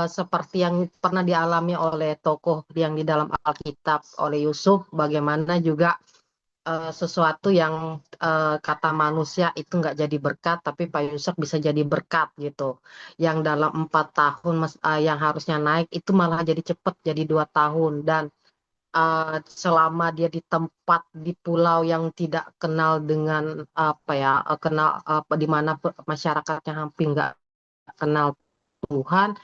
Speaker 2: seperti yang pernah dialami oleh tokoh yang di dalam Alkitab oleh Yusuf, bagaimana juga sesuatu yang kata manusia itu nggak jadi berkat, tapi Pak Yusak bisa jadi berkat gitu. Yang dalam 4 tahun yang harusnya naik itu malah jadi cepat jadi 2 tahun, dan selama dia di tempat di pulau yang tidak kenal dengan kenal di mana masyarakatnya hampir nggak kenal Tuhan,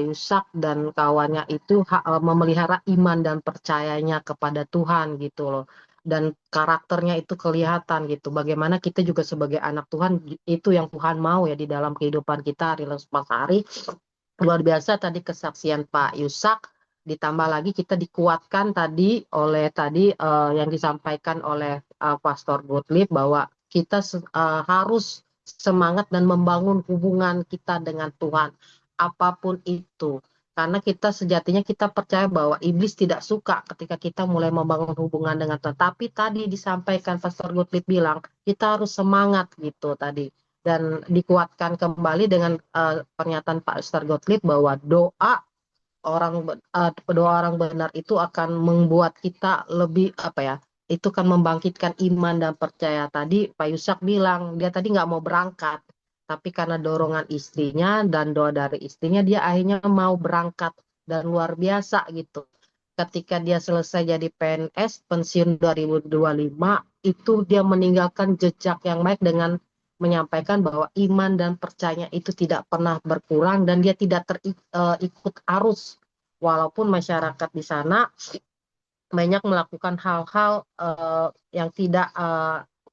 Speaker 2: Yusak dan kawannya itu memelihara iman dan percayanya kepada Tuhan gitu loh. Dan karakternya itu kelihatan gitu. Bagaimana kita juga sebagai anak Tuhan, itu yang Tuhan mau ya di dalam kehidupan kita hari lepas hari. Luar biasa tadi kesaksian Pak Yusak, ditambah lagi kita dikuatkan tadi oleh yang disampaikan oleh Pastor Gottlieb bahwa kita harus semangat dan membangun hubungan kita dengan Tuhan apapun itu. Karena kita sejatinya kita percaya bahwa iblis tidak suka ketika kita mulai membangun hubungan dengan Tuhan. Tapi tadi disampaikan Pastor Gottlieb bilang, kita harus semangat gitu tadi. Dan dikuatkan kembali dengan pernyataan Pak Pastor Gottlieb bahwa doa orang benar itu akan membuat kita lebih apa ya, itu kan membangkitkan iman dan percaya. Tadi Pak Yusak bilang dia tadi nggak mau berangkat, tapi karena dorongan istrinya dan doa dari istrinya dia akhirnya mau berangkat, dan luar biasa gitu. Ketika dia selesai jadi PNS pensiun 2025 itu dia meninggalkan jejak yang baik dengan menyampaikan bahwa iman dan percaya itu tidak pernah berkurang dan dia tidak ikut arus, walaupun masyarakat di sana banyak melakukan hal-hal yang tidak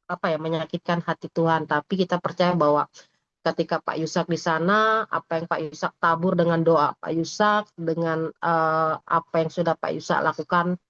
Speaker 2: apa ya, menyakitkan hati Tuhan. Tapi kita percaya bahwa ketika Pak Yusak di sana, apa yang Pak Yusak tabur dengan doa Pak Yusak, dengan apa yang sudah Pak Yusak lakukan,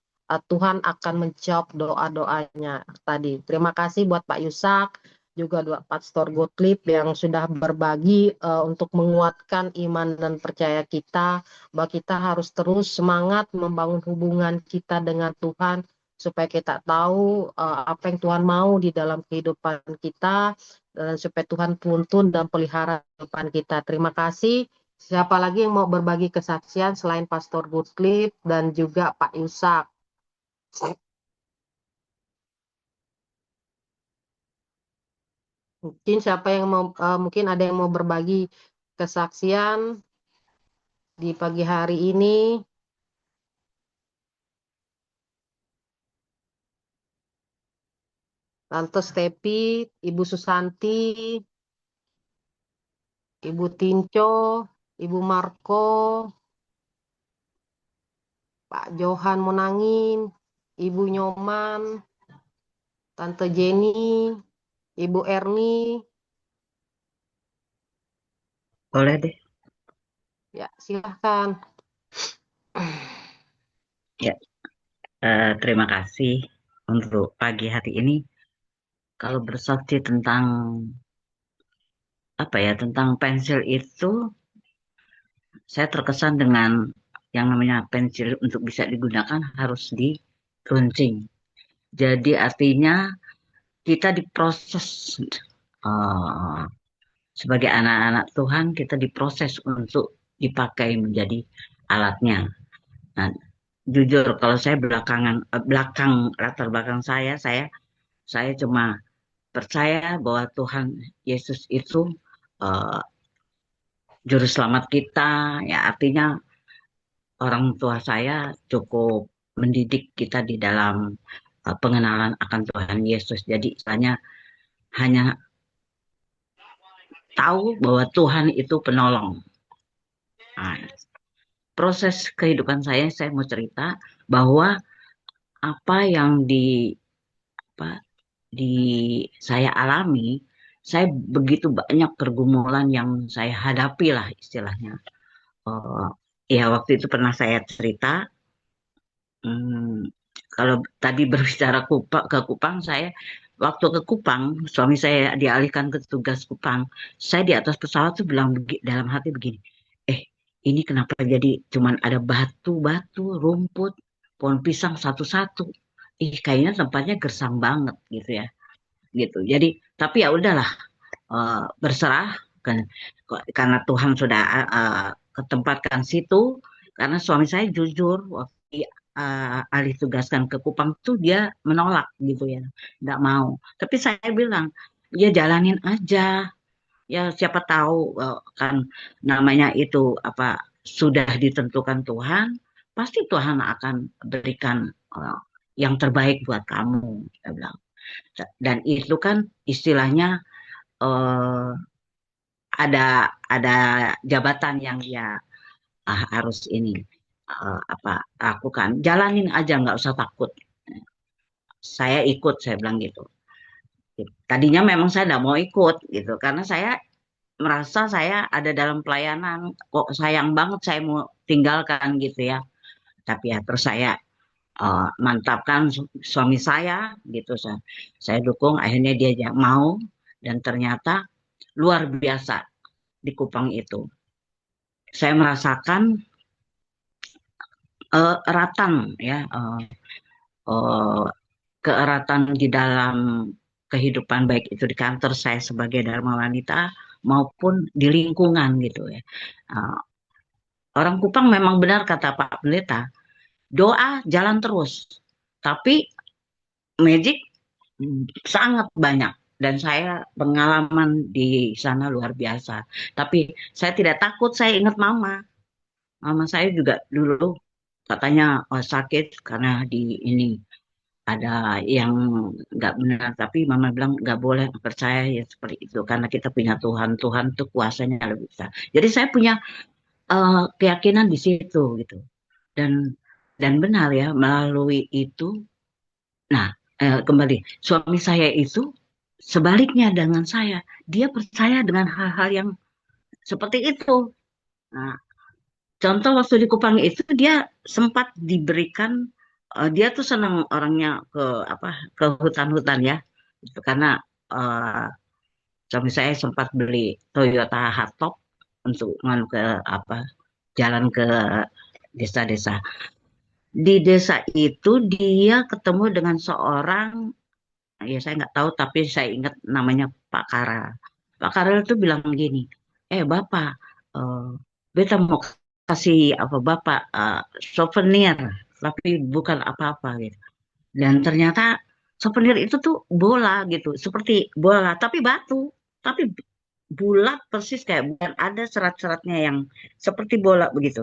Speaker 2: Tuhan akan menjawab doa-doanya tadi. Terima kasih buat Pak Yusak, juga buat Pastor Gottlieb yang sudah berbagi untuk menguatkan iman dan percaya kita, bahwa kita harus terus semangat membangun hubungan kita dengan Tuhan, supaya kita tahu apa yang Tuhan mau di dalam kehidupan kita, dan supaya Tuhan tuntun dan pelihara kehidupan kita. Terima kasih. Siapa lagi yang mau berbagi kesaksian selain Pastor Gottlieb dan juga Pak Yusak? Mungkin siapa yang mau, mungkin ada yang mau berbagi kesaksian di pagi hari ini. Tante Stepi, Ibu Susanti, Ibu Tinco, Ibu Marco, Pak Johan Monangin, Ibu Nyoman, Tante Jenny, Ibu Erni.
Speaker 5: Boleh deh.
Speaker 2: Ya, silahkan.
Speaker 5: Ya, terima kasih untuk pagi hari ini. Kalau bersaksi tentang apa ya, tentang pensil itu, saya terkesan dengan yang namanya pensil untuk bisa digunakan harus diruncing. Jadi artinya kita diproses sebagai anak-anak Tuhan, kita diproses untuk dipakai menjadi alatnya. Nah, jujur kalau saya latar belakang saya cuma percaya bahwa Tuhan Yesus itu juru selamat kita, ya artinya orang tua saya cukup mendidik kita di dalam pengenalan akan Tuhan Yesus. Jadi saya hanya tahu bahwa Tuhan itu penolong. Nah, proses kehidupan saya mau cerita bahwa apa yang saya alami, saya begitu banyak pergumulan yang saya hadapi lah istilahnya. Ya waktu itu pernah saya cerita, kalau tadi berbicara ke Kupang, saya waktu ke Kupang, suami saya dialihkan ke tugas Kupang, saya di atas pesawat tuh bilang dalam hati begini, ini kenapa jadi cuman ada batu-batu, rumput, pohon pisang satu-satu. Kayaknya tempatnya gersang banget gitu ya. Gitu. Jadi, tapi ya udahlah, berserah kan, karena Tuhan sudah ketempatkan situ. Karena suami saya jujur waktu alih tugaskan ke Kupang tuh dia menolak gitu ya, nggak mau. Tapi saya bilang, ya jalanin aja. Ya siapa tahu kan namanya itu apa sudah ditentukan Tuhan, pasti Tuhan akan berikan yang terbaik buat kamu, saya bilang. Dan itu kan istilahnya ada jabatan yang dia harus ini lakukan. Jalanin aja, nggak usah takut. Saya ikut, saya bilang gitu. Tadinya memang saya tidak mau ikut gitu, karena saya merasa saya ada dalam pelayanan, kok sayang banget saya mau tinggalkan gitu ya. Tapi ya terus saya mantapkan suami saya gitu, saya dukung, akhirnya dia mau, dan ternyata luar biasa di Kupang itu. Saya merasakan eratan ya, eh, keeratan di dalam kehidupan baik itu di kantor saya sebagai Dharma Wanita maupun di lingkungan gitu ya. Eh, Orang Kupang memang benar kata Pak Pendeta, doa jalan terus, tapi magic sangat banyak. Dan saya pengalaman di sana luar biasa. Tapi saya tidak takut, saya ingat mama. Mama saya juga dulu katanya sakit karena di ini ada yang nggak benar, tapi mama bilang nggak boleh percaya ya seperti itu karena kita punya Tuhan, Tuhan tuh kuasanya lebih besar. Jadi saya punya keyakinan di situ gitu, dan benar ya melalui itu. Nah, kembali suami saya itu sebaliknya dengan saya, dia percaya dengan hal-hal yang seperti itu. Nah, contoh waktu di Kupang itu dia sempat diberikan, dia tuh senang orangnya ke apa, ke hutan-hutan ya. Itu karena eh, suami saya sempat beli Toyota Hardtop untuk ke apa, jalan ke desa-desa. Di desa itu dia ketemu dengan seorang, ya saya nggak tahu tapi saya ingat namanya Pak Karel. Pak Karel itu bilang gini, Bapak, eh, beta mau kasih apa Bapak, souvenir, tapi bukan apa-apa gitu. Dan ternyata souvenir itu tuh bola gitu, seperti bola tapi batu, tapi bulat persis kayak, bukan ada serat-seratnya yang seperti bola begitu.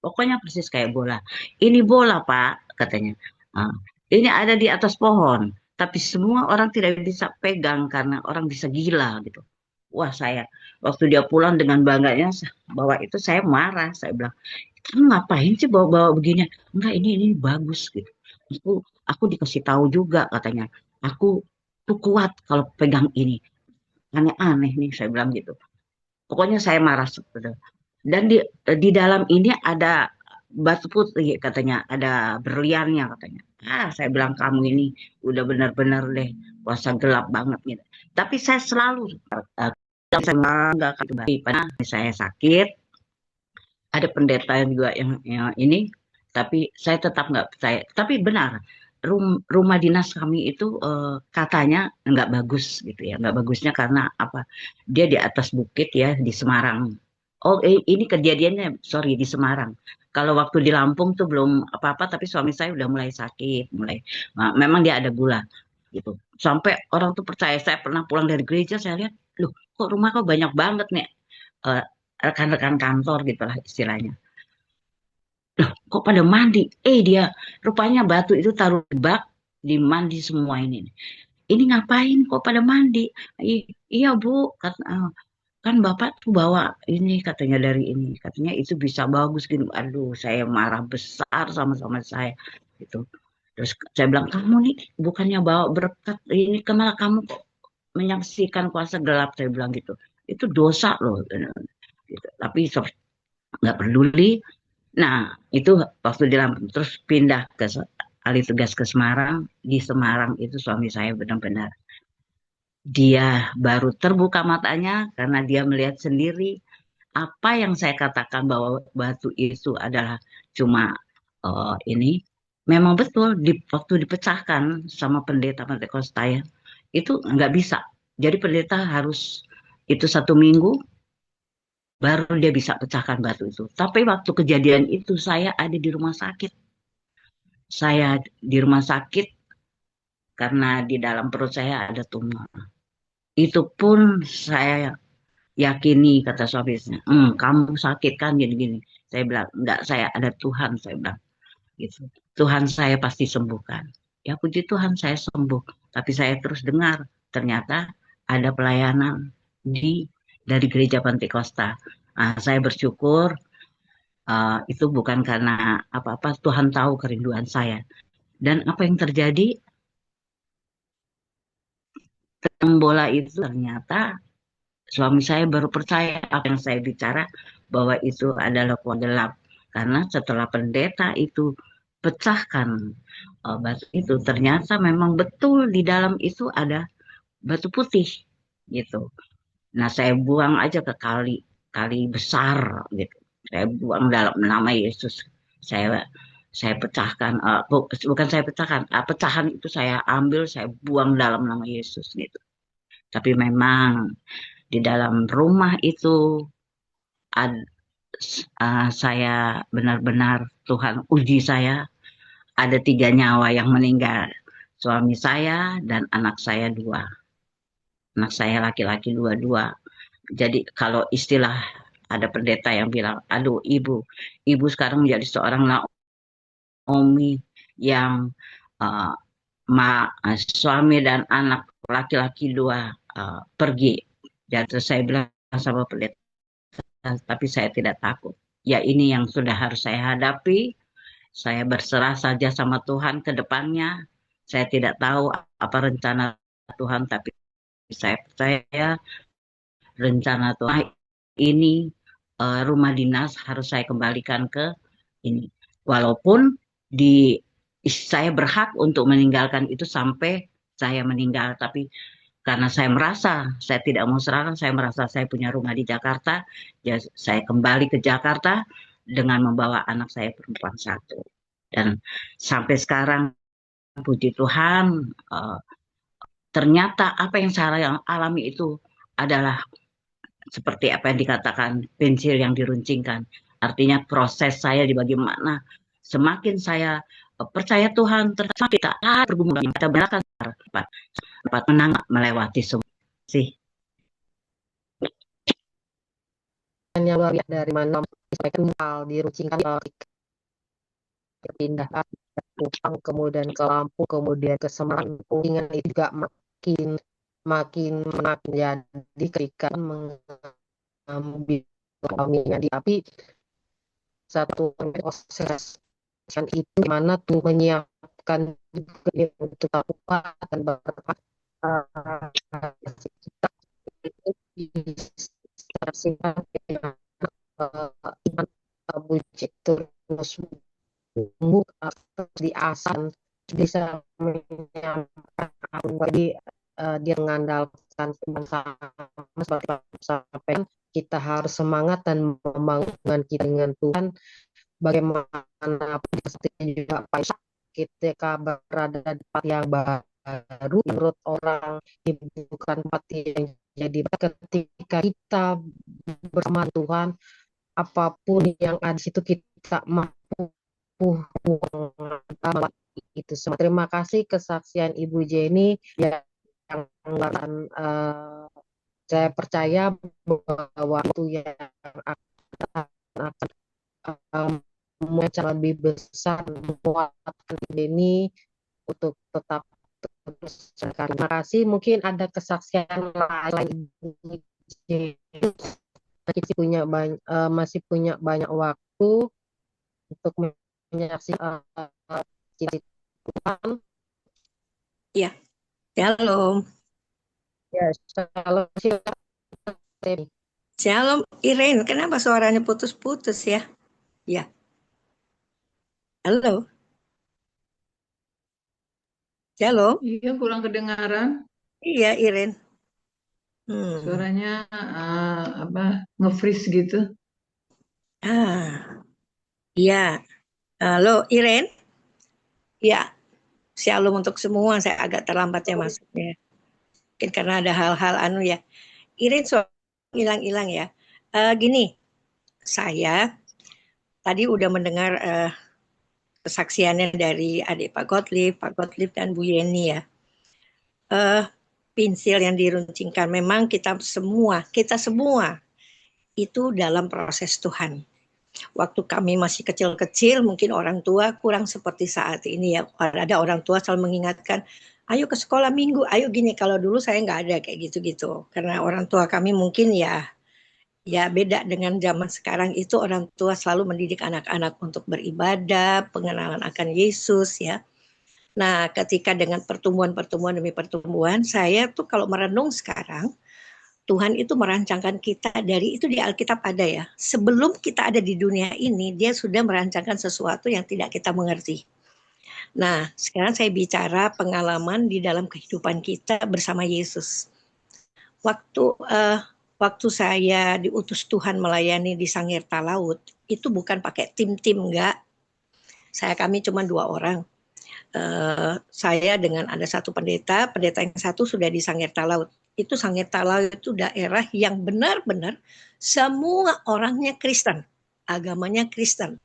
Speaker 5: Pokoknya persis kayak bola. Ini bola Pak, katanya. Ah, ini ada di atas pohon, tapi semua orang tidak bisa pegang karena orang bisa gila gitu. Wah, saya waktu dia pulang dengan bangganya bawa itu, saya marah. Saya bilang, kamu ngapain sih bawa-bawa begini? Enggak, ini bagus gitu. Aku aku dikasih tahu juga katanya. Aku tuh kuat kalau pegang ini. Aneh-aneh nih saya bilang gitu. Pokoknya saya marah seperti. Dan di dalam ini ada batu putih katanya, ada berliannya katanya. Saya bilang kamu ini udah benar-benar deh puasa gelap banget gitu. Tapi saya selalu saya nggak akan kembali. Karena saya sakit, ada pendeta yang juga yang ini, tapi saya tetap nggak percaya. Tapi benar, rumah dinas kami itu katanya nggak bagus gitu ya, nggak bagusnya karena apa? Dia di atas bukit ya di Semarang. Oh, ini kejadiannya sorry di Semarang. Kalau waktu di Lampung tuh belum apa-apa, tapi suami saya udah mulai sakit, memang dia ada gula gitu. Sampai orang tuh percaya. Saya pernah pulang dari gereja, saya lihat, loh, kok rumah kok banyak banget nih eh, rekan-rekan kantor gitulah istilahnya. Loh, kok pada mandi? Dia rupanya batu itu taruh di bak, dimandi semua ini. Ini ngapain kok pada mandi? Iya Bu, kan Bapak tuh bawa ini katanya dari ini, katanya itu bisa bagus gitu. Aduh, saya marah besar sama saya gitu. Terus saya bilang, kamu nih bukannya bawa berkat ini, kemana kamu kok menyaksikan kuasa gelap, saya bilang gitu. Itu dosa loh. Gitu. Tapi nggak peduli. Nah, itu waktu di Lampung, terus pindah ke alih tugas ke Semarang. Di Semarang itu suami saya benar-benar, dia baru terbuka matanya karena dia melihat sendiri apa yang saya katakan bahwa batu itu adalah cuma ini memang betul. Waktu dipecahkan sama pendeta Pentakosta ya, itu nggak bisa. Jadi pendeta harus itu 1 minggu baru dia bisa pecahkan batu itu. Tapi waktu kejadian itu saya ada di rumah sakit. Saya di rumah sakit karena di dalam perut saya ada tumor. Itu pun saya yakini kata suaminya, kamu sakit kan gini-gini. Saya bilang, enggak, saya ada Tuhan, saya bilang gitu. Tuhan saya pasti sembuhkan. Ya puji Tuhan saya sembuh. Tapi saya terus dengar ternyata ada pelayanan dari gereja Pentakosta. Saya bersyukur. Itu bukan karena apa-apa, Tuhan tahu kerinduan saya. Dan apa yang terjadi, tentang bola itu ternyata suami saya baru percaya apa yang saya bicara, bahwa itu adalah kuah gelap. Karena setelah pendeta itu pecahkan batu itu, ternyata memang betul di dalam itu ada batu putih gitu. Nah, saya buang aja ke kali besar gitu. Saya buang dalam nama Yesus. Saya saya pecahkan, bukan saya pecahkan, pecahan itu saya ambil, saya buang dalam nama Yesus gitu. Tapi memang di dalam rumah itu saya benar-benar Tuhan uji saya, ada 3 nyawa yang meninggal, suami saya dan anak saya 2, anak saya laki-laki dua-dua. Jadi kalau istilah ada pendeta yang bilang, aduh ibu sekarang menjadi seorang Naomi yang uh, suami dan anak laki-laki 2 pergi. Dan terus saya bilang sama pendeta, tapi saya tidak takut. Ya ini yang sudah harus saya hadapi. Saya berserah saja sama Tuhan ke depannya. Saya tidak tahu apa rencana Tuhan, tapi saya percaya rencana Tuhan ini rumah dinas harus saya kembalikan ke ini. Walaupun saya berhak untuk meninggalkan itu sampai saya meninggal, tapi karena saya merasa saya tidak mau serahkan, saya merasa saya punya rumah di Jakarta, ya saya kembali ke Jakarta dengan membawa anak saya perempuan 1. Dan sampai sekarang puji Tuhan, ternyata apa yang saya alami itu adalah seperti apa yang dikatakan pensil yang diruncingkan. Artinya proses saya di bagaimana semakin saya percaya Tuhan, semakin taat pergumulan yang kita berikan dapat menang melewati semua sih.
Speaker 2: Yang luar biasa dari mana disampaikan diruncingkan pindah ke Kupang, kemudian ke Lampung, kemudian ke Semarang, Kuningan itu juga makin jadi ketika mengambil suaminya tapi satu proses itu mana tuh menyiapkan juga dia untuk kabupaten berapa kita budget terus di asan bisa menyampaikan jadi dia mengandalkan sampai kita harus semangat dan membangun kita dengan Tuhan bagaimana juga ketika berada di tempat yang baru menurut orang bukan tempat yang jadi ketika kita bersama Tuhan apapun yang ada di situ kita mampu itu semua. Terima kasih kesaksian Ibu Jenny yang saya percaya bahwa itu yang akan lebih besar menguatkan ini untuk tetap terus. Terima kasih. Mungkin ada kesaksian lain masih punya banyak waktu untuk menyaksikan Tuhan.
Speaker 6: Ya, shalom.
Speaker 2: Ya, shalom.
Speaker 6: Shalom, Irene. Kenapa suaranya putus-putus ya? Ya. Halo. Shalom.
Speaker 7: Iya, kurang kedengaran.
Speaker 6: Iya, Irene.
Speaker 7: Suaranya nge-freeze gitu.
Speaker 6: Iya. Halo, Irene. Ya, shalom untuk semua. Saya agak terlambat ya masuknya. Mungkin karena ada hal-hal ya. Irene hilang-hilang ya. Gini, saya tadi udah mendengar kesaksiannya dari adik Pak Gottlieb dan Bu Yeni ya. Pensil yang diruncingkan memang kita semua itu dalam proses Tuhan. Waktu kami masih kecil-kecil mungkin orang tua kurang seperti saat ini ya. Ada orang tua selalu mengingatkan, ayo ke sekolah minggu, ayo gini. Kalau dulu saya nggak ada kayak gitu-gitu. Karena orang tua kami mungkin ya beda dengan zaman sekarang itu orang tua selalu mendidik anak-anak untuk beribadah, pengenalan akan Yesus ya. Nah, ketika dengan pertumbuhan demi pertumbuhan, saya tuh kalau merenung sekarang, Tuhan itu merancangkan kita dari itu di Alkitab ada ya. Sebelum kita ada di dunia ini, dia sudah merancangkan sesuatu yang tidak kita mengerti. Nah, sekarang saya bicara pengalaman di dalam kehidupan kita bersama Yesus. Waktu saya diutus Tuhan melayani di Sangirta Laut, itu bukan pakai tim-tim, enggak. Kami cuma 2 orang. Saya dengan ada satu pendeta yang satu sudah di Sangirta Laut. Itu Sangirta Laut itu daerah yang benar-benar semua orangnya Kristen, agamanya Kristen.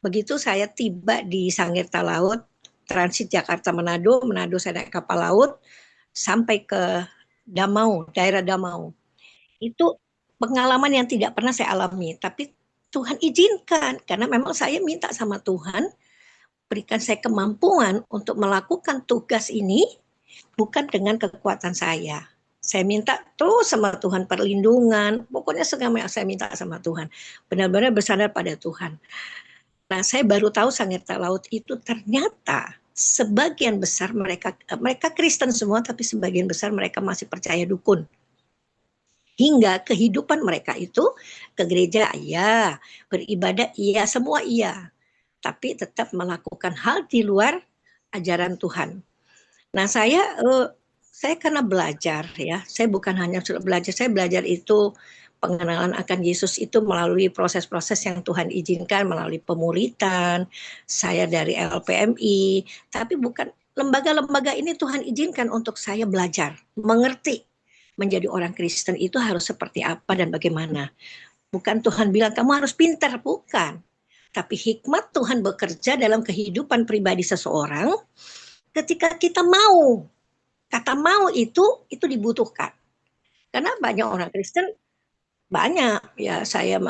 Speaker 6: Begitu saya tiba di Sangirta Laut, transit Jakarta Manado saya naik kapal laut sampai ke Damau, daerah Damau. Itu pengalaman yang tidak pernah saya alami, tapi Tuhan izinkan karena memang saya minta sama Tuhan, berikan saya kemampuan untuk melakukan tugas ini bukan dengan kekuatan saya. Saya minta terus sama Tuhan perlindungan, pokoknya segala saya minta sama Tuhan. Benar-benar bersandar pada Tuhan. Nah, saya baru tahu Sangirta Laut itu ternyata sebagian besar mereka Kristen semua, tapi sebagian besar mereka masih percaya dukun. Hingga kehidupan mereka itu ke gereja iya, beribadah iya, semua iya. Tapi tetap melakukan hal di luar ajaran Tuhan. Nah, saya karena belajar ya, saya bukan hanya belajar, saya belajar itu pengenalan akan Yesus itu melalui proses-proses yang Tuhan izinkan, melalui pemuritan, saya dari LPMI, tapi bukan lembaga-lembaga ini Tuhan izinkan untuk saya belajar, mengerti menjadi orang Kristen itu harus seperti apa dan bagaimana. Bukan Tuhan bilang kamu harus pintar, bukan. Tapi hikmat Tuhan bekerja dalam kehidupan pribadi seseorang ketika kita mau. Kata mau itu dibutuhkan. Karena banyak orang Kristen, banyak ya saya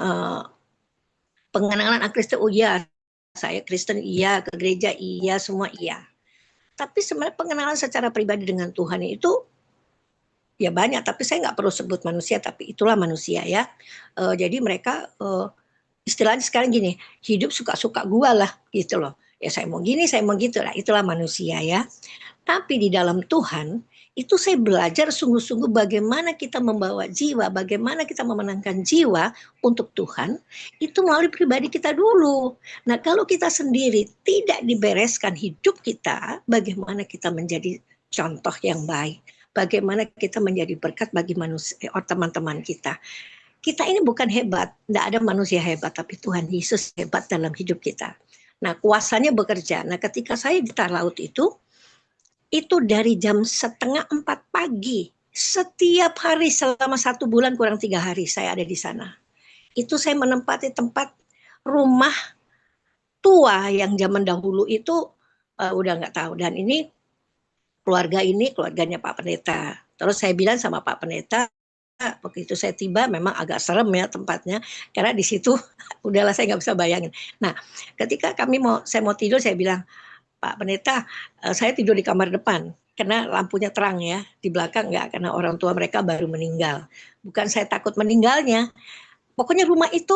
Speaker 6: pengenalan Kristen, oh iya saya Kristen iya, ke gereja iya, semua iya. Tapi sebenarnya pengenalan secara pribadi dengan Tuhan itu ya banyak, tapi saya nggak perlu sebut manusia, tapi itulah manusia ya. Jadi mereka istilahnya sekarang gini, hidup suka-suka gua lah gitu loh. Ya saya mau gini, saya mau gitu lah, itulah manusia ya. Tapi di dalam Tuhan, itu saya belajar sungguh-sungguh bagaimana kita membawa jiwa, bagaimana kita memenangkan jiwa untuk Tuhan, itu melalui pribadi kita dulu. Nah, kalau kita sendiri tidak dibereskan hidup kita, bagaimana kita menjadi contoh yang baik, bagaimana kita menjadi berkat bagi manusia, teman-teman kita. Kita ini bukan hebat, tidak ada manusia hebat, tapi Tuhan Yesus hebat dalam hidup kita. Nah, kuasanya bekerja. Nah, ketika saya di Tar Laut itu dari jam 3:30 pagi, setiap hari selama 1 bulan kurang 3 hari saya ada di sana. Itu saya menempati tempat rumah tua yang zaman dahulu itu udah nggak tahu. Dan ini keluarganya Pak Pendeta. Terus saya bilang sama Pak Pendeta, begitu saya tiba memang agak serem ya tempatnya, karena di situ udahlah saya nggak bisa bayangin. Nah, ketika saya mau tidur, saya bilang, Pak Pendeta, saya tidur di kamar depan karena lampunya terang ya, di belakang enggak, karena orang tua mereka baru meninggal. Bukan saya takut meninggalnya, pokoknya rumah itu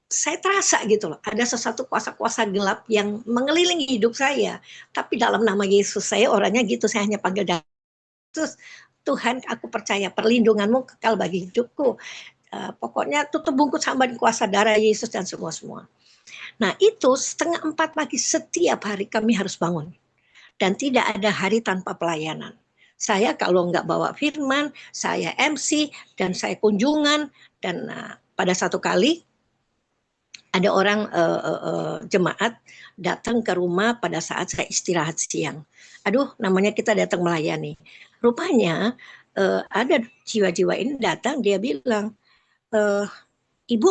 Speaker 6: saya terasa gitu loh, ada sesuatu kuasa-kuasa gelap yang mengelilingi hidup saya. Tapi dalam nama Yesus, saya orangnya gitu, saya hanya panggil Yesus. Tuhan, aku percaya perlindunganmu kekal bagi hidupku. Pokoknya tutup bungkus hamba di kuasa darah Yesus dan semua-semua. Nah, itu 3:30 pagi setiap hari kami harus bangun. Dan tidak ada hari tanpa pelayanan. Saya kalau nggak bawa firman, saya MC, dan saya kunjungan. Dan pada satu kali, ada orang jemaat datang ke rumah pada saat saya istirahat siang. Aduh, namanya kita datang melayani. Rupanya ada jiwa-jiwa ini datang, dia bilang, Ibu,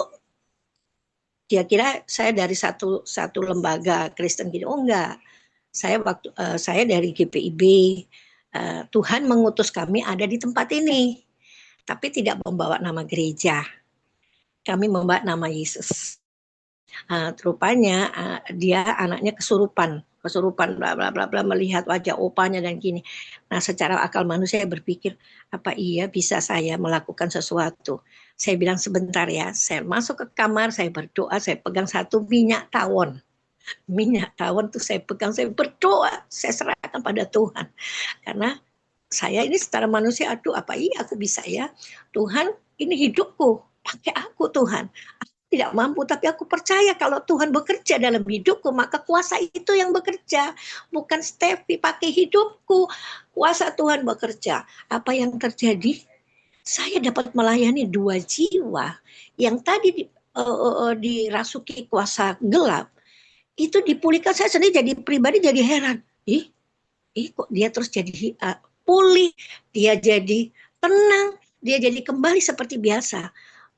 Speaker 6: dia kira saya dari satu lembaga Kristen gitu. Oh enggak, saya dari GPIB. Tuhan mengutus kami ada di tempat ini, tapi tidak membawa nama gereja. Kami membawa nama Yesus. Rupanya dia anaknya kesurupan bla bla bla bla, melihat wajah opanya dan gini. Nah, secara akal manusia berpikir, apa iya bisa saya melakukan sesuatu? Saya bilang sebentar ya, saya masuk ke kamar, saya berdoa, saya pegang satu minyak tawon. Minyak tawon tuh saya pegang, saya berdoa, saya serahkan pada Tuhan. Karena saya ini secara manusia, aduh apa iya aku bisa ya? Tuhan, ini hidupku, pakai aku Tuhan. Tidak mampu, tapi aku percaya kalau Tuhan bekerja dalam hidupku, maka kuasa itu yang bekerja. Bukan Steffi pakai hidupku, kuasa Tuhan bekerja. Apa yang terjadi? Saya dapat melayani 2 jiwa yang tadi dirasuki kuasa gelap. itu dipulihkan. Saya sendiri jadi pribadi jadi heran. Kok dia terus jadi pulih, dia jadi tenang, dia jadi kembali seperti biasa.